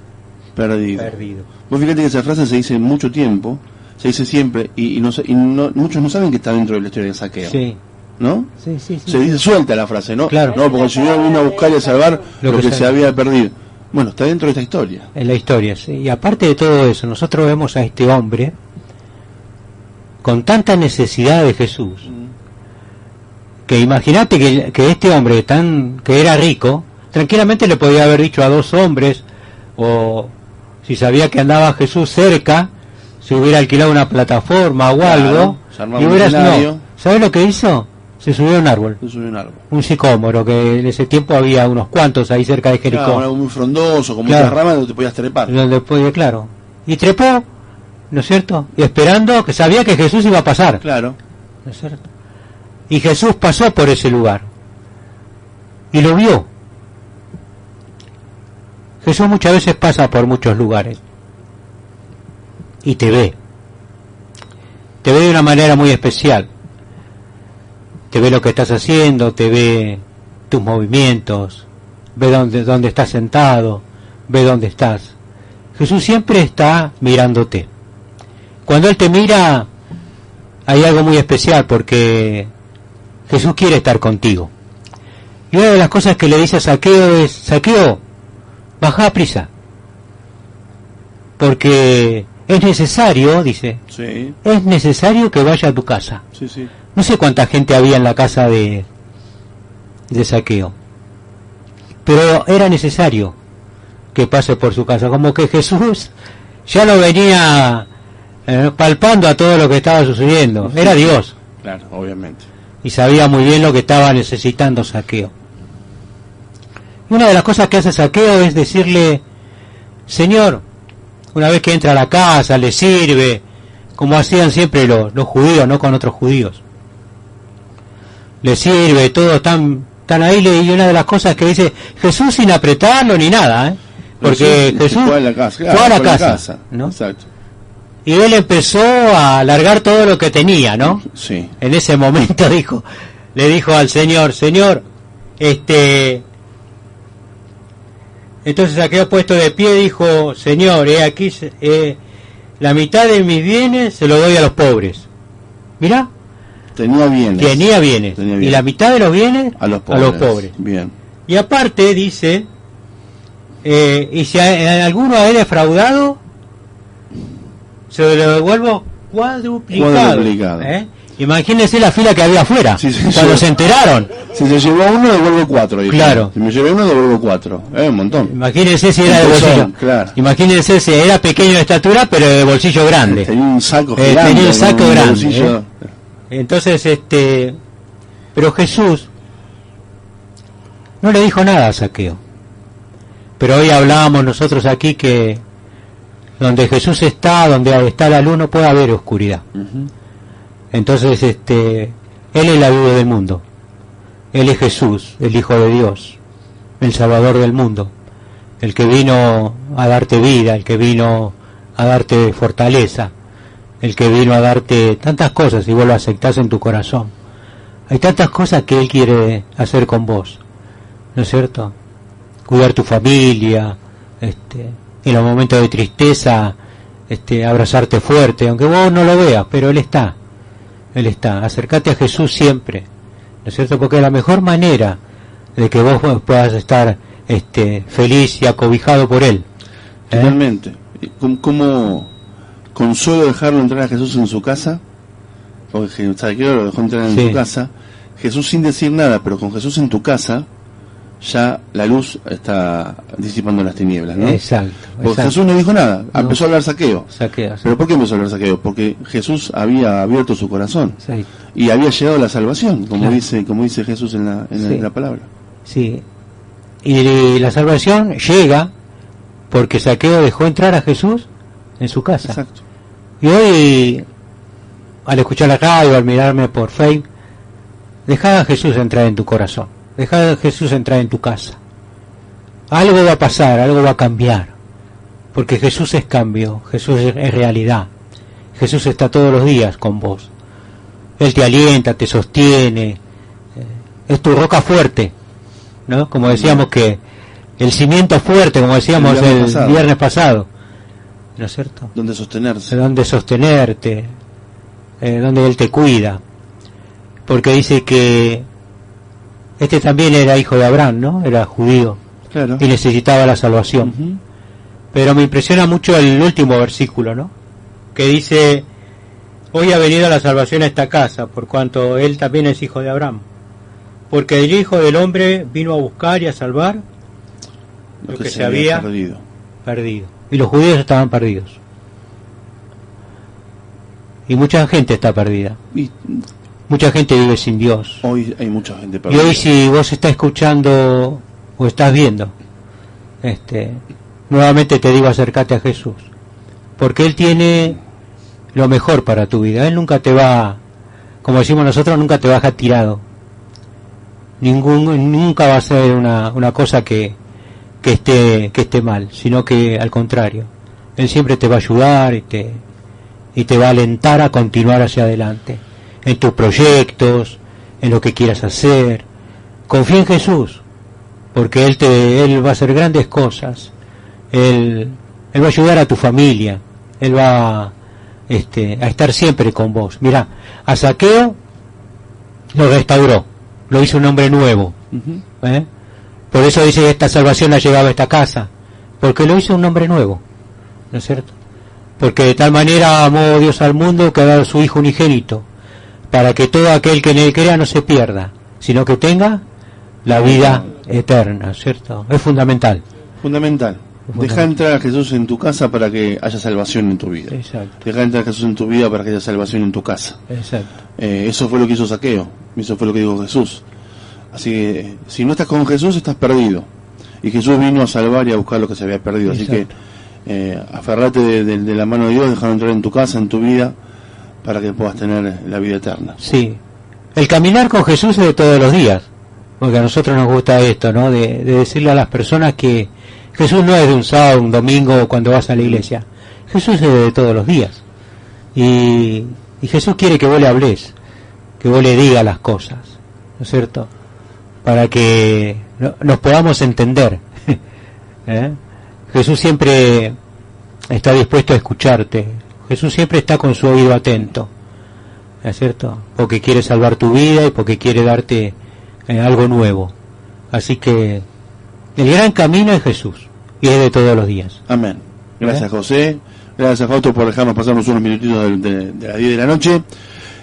perdido. Vos fíjate que esa frase se dice mucho tiempo, se dice siempre, y muchos no saben que está dentro de la historia de Zaqueo. Sí. ¿No? Sí. Se dice suelta la frase, ¿no? Claro. No, porque el Señor vino a buscar y a salvar lo que se había perdido. Bueno, está dentro de esta historia. En la historia, sí. Y aparte de todo eso, nosotros vemos a este hombre con tanta necesidad de Jesús, que imagínate que este hombre que era rico, tranquilamente le podía haber dicho a dos hombres, o si sabía que andaba Jesús cerca, se hubiera alquilado una plataforma o algo, y no. ¿Sabes lo que hizo? Se subió a un árbol. Un sicómoro, que en ese tiempo había unos cuantos ahí cerca de Jericó. Claro, algo muy frondoso, con muchas ramas donde te podías trepar. Claro. Y trepó, ¿no es cierto? Y esperando, que sabía que Jesús iba a pasar. Claro. ¿No es cierto? Y Jesús pasó por ese lugar. Y lo vio. Jesús muchas veces pasa por muchos lugares. Y te ve. Te ve de una manera muy especial. Te ve lo que estás haciendo, te ve tus movimientos, ve dónde estás sentado, ve dónde estás. Jesús siempre está mirándote. Cuando Él te mira, hay algo muy especial, porque Jesús quiere estar contigo. Y una de las cosas que le dice a Zaqueo es: Zaqueo, baja a prisa, porque es necesario, dice, es necesario que vaya a tu casa. No sé cuánta gente había en la casa de Zaqueo, pero era necesario que pase por su casa, como que Jesús ya lo venía palpando a todo lo que estaba sucediendo. Era Dios. Claro, obviamente. Y sabía muy bien lo que estaba necesitando Zaqueo. Y una de las cosas que hace Zaqueo es decirle: Señor, una vez que entra a la casa, le sirve, como hacían siempre los judíos, no con otros judíos. Le sirve, todos están ahí, y una de las cosas que dice Jesús, sin apretarlo ni nada, porque Jesús fue a la casa, fue a la casa, ¿no? Exacto. Y él empezó a largar todo lo que tenía, ¿no? Sí. En ese momento le dijo al Señor: Señor, entonces Zaqueo, puesto de pie, dijo: Señor, aquí la mitad de mis bienes se lo doy a los pobres. Mirá. Tenía bienes. Y la mitad de los bienes a los pobres. Bien. Y aparte dice, y si alguno ha defraudado, se lo devuelvo cuadruplicado. Imagínense la fila que había afuera, cuando se enteraron. Si se llevó uno, devuelvo 4. Claro. Si me llevé uno, devuelvo 4. Un montón. Imagínense si era de bolsillo. Claro. Imagínense si era pequeño de estatura, pero de bolsillo grande. Tenía un saco grande. Tenía un saco grande. Entonces, Pero Jesús no le dijo nada a Zaqueo. Pero hoy hablábamos nosotros aquí que donde Jesús está, donde está la luz, no puede haber oscuridad. Entonces, Él es la luz del mundo. Él es Jesús, el Hijo de Dios, el Salvador del mundo, el que vino a darte vida, el que vino a darte fortaleza, el que vino a darte tantas cosas y vos lo aceptás en tu corazón. Hay tantas cosas que Él quiere hacer con vos, ¿no es cierto? Cuidar tu familia, en los momentos de tristeza, abrazarte fuerte, aunque vos no lo veas, pero Él está. Acércate a Jesús siempre, ¿no es cierto? Porque es la mejor manera de que vos puedas estar feliz y acobijado por Él. Finalmente, ¿cómo consuelo dejarlo entrar a Jesús en su casa? Porque Zaqueo lo dejó entrar en su casa, Jesús sin decir nada, pero con Jesús en tu casa, ya la luz está disipando las tinieblas, ¿no? Exacto. Porque Jesús no dijo nada, empezó a hablar Zaqueo. Zaqueo, sí. ¿Pero por qué empezó a hablar Zaqueo? Porque Jesús había abierto su corazón, sí, y había llegado la salvación, como claro, dice Jesús en la palabra. Sí, y la salvación llega porque Zaqueo dejó entrar a Jesús en su casa. Exacto. Y hoy, al escuchar la radio, al mirarme por Facebook, deja a Jesús entrar en tu corazón. Deja a Jesús entrar en tu casa. Algo va a pasar, algo va a cambiar. Porque Jesús es cambio, Jesús es realidad. Jesús está todos los días con vos. Él te alienta, te sostiene. Es tu roca fuerte, ¿no? Como decíamos que el cimiento fuerte, como decíamos el viernes pasado. ¿No es cierto? Donde sostenerse. Donde sostenerte. Donde Él te cuida. Porque dice que también era hijo de Abraham, ¿no? Era judío. Claro. Y necesitaba la salvación. Pero me impresiona mucho el último versículo, ¿no? Que dice: hoy ha venido la salvación a esta casa, por cuanto él también es hijo de Abraham. Porque el Hijo del Hombre vino a buscar y a salvar lo que se había perdido. Y los judíos estaban perdidos. Y mucha gente está perdida. Mucha gente vive sin Dios. Hoy hay mucha gente perdida. Y hoy, si vos estás escuchando o estás viendo, nuevamente te digo, acércate a Jesús, porque Él tiene lo mejor para tu vida. Él nunca te va, como decimos nosotros, nunca te va a dejar tirado. Nunca va a ser una cosa que esté mal, sino que al contrario, Él siempre te va a ayudar y te va a alentar a continuar hacia adelante, en tus proyectos, en lo que quieras hacer. Confía en Jesús, porque Él va a hacer grandes cosas. Él va a ayudar a tu familia. Él va a estar siempre con vos. Mirá, a Zaqueo lo restauró, lo hizo un hombre nuevo. Por eso dice que esta salvación ha llegado a esta casa, porque lo hizo un hombre nuevo, ¿no es cierto? Porque de tal manera amó Dios al mundo que ha dado a su Hijo unigénito, para que todo aquel que en Él crea no se pierda, sino que tenga la vida eterna, ¿cierto? Es fundamental. Fundamental. Deja entrar a Jesús en tu casa para que haya salvación en tu vida. Exacto. Deja entrar a Jesús en tu vida para que haya salvación en tu casa. Exacto. Eso fue lo que hizo Zaqueo. Eso fue lo que dijo Jesús. Así que si no estás con Jesús, estás perdido. Y Jesús vino a salvar y a buscar lo que se había perdido. Así que aferrate de la mano de Dios, dejarlo entrar en tu casa, en tu vida, para que puedas tener la vida eterna. Sí. El caminar con Jesús es de todos los días. Porque a nosotros nos gusta esto, ¿no? De decirle a las personas que Jesús no es de un sábado, un domingo, cuando vas a la iglesia. Jesús es de todos los días. Y Jesús quiere que vos le hables, que vos le digas las cosas, ¿no es cierto? Para que nos podamos entender. Jesús siempre está dispuesto a escucharte. Jesús siempre está con su oído atento, ¿no es cierto? Porque quiere salvar tu vida y porque quiere darte algo nuevo. Así que el gran camino es Jesús y es de todos los días. Amén. Gracias, José. Gracias, Fausto, por dejarnos pasarnos unos minutitos de las 10 de la noche.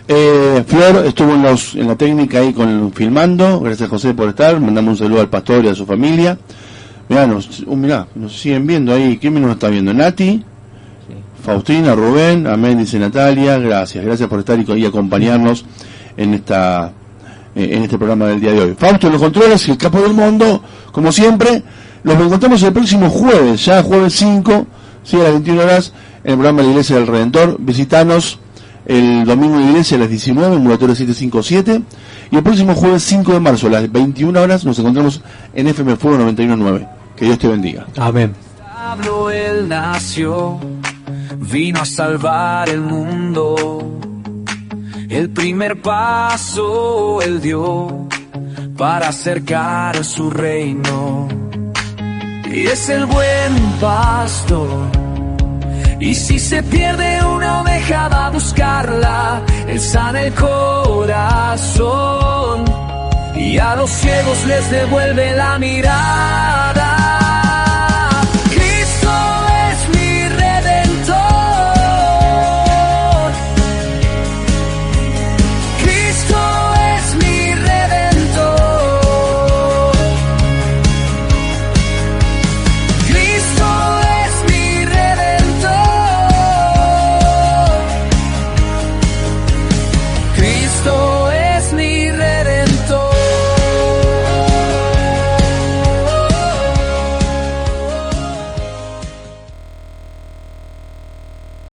Flor estuvo en la técnica ahí filmando. Gracias, José, por estar. Mandamos un saludo al pastor y a su familia. Mirá, nos siguen viendo ahí. ¿Quién nos está viendo? Nati, Faustina, Rubén, amén, dice Natalia. Gracias por estar y acompañarnos en esta en este programa del día de hoy. Fausto en los controles y el capo del mundo, como siempre. Los encontramos el próximo jueves, ya jueves 5, ¿sí? A las 21 horas, en el programa de la Iglesia del Redentor. Visitanos el domingo de la iglesia a las 19, en ambulatorio 757. Y el próximo jueves 5 de marzo, a las 21 horas, nos encontramos en FM Fuego 91.9. Que Dios te bendiga. Amén. Él nació, vino a salvar el mundo. El primer paso Él dio para acercar su reino. Y es el buen pastor. Y si se pierde una oveja va a buscarla. Él sana el corazón. Y a los ciegos les devuelve la mirada.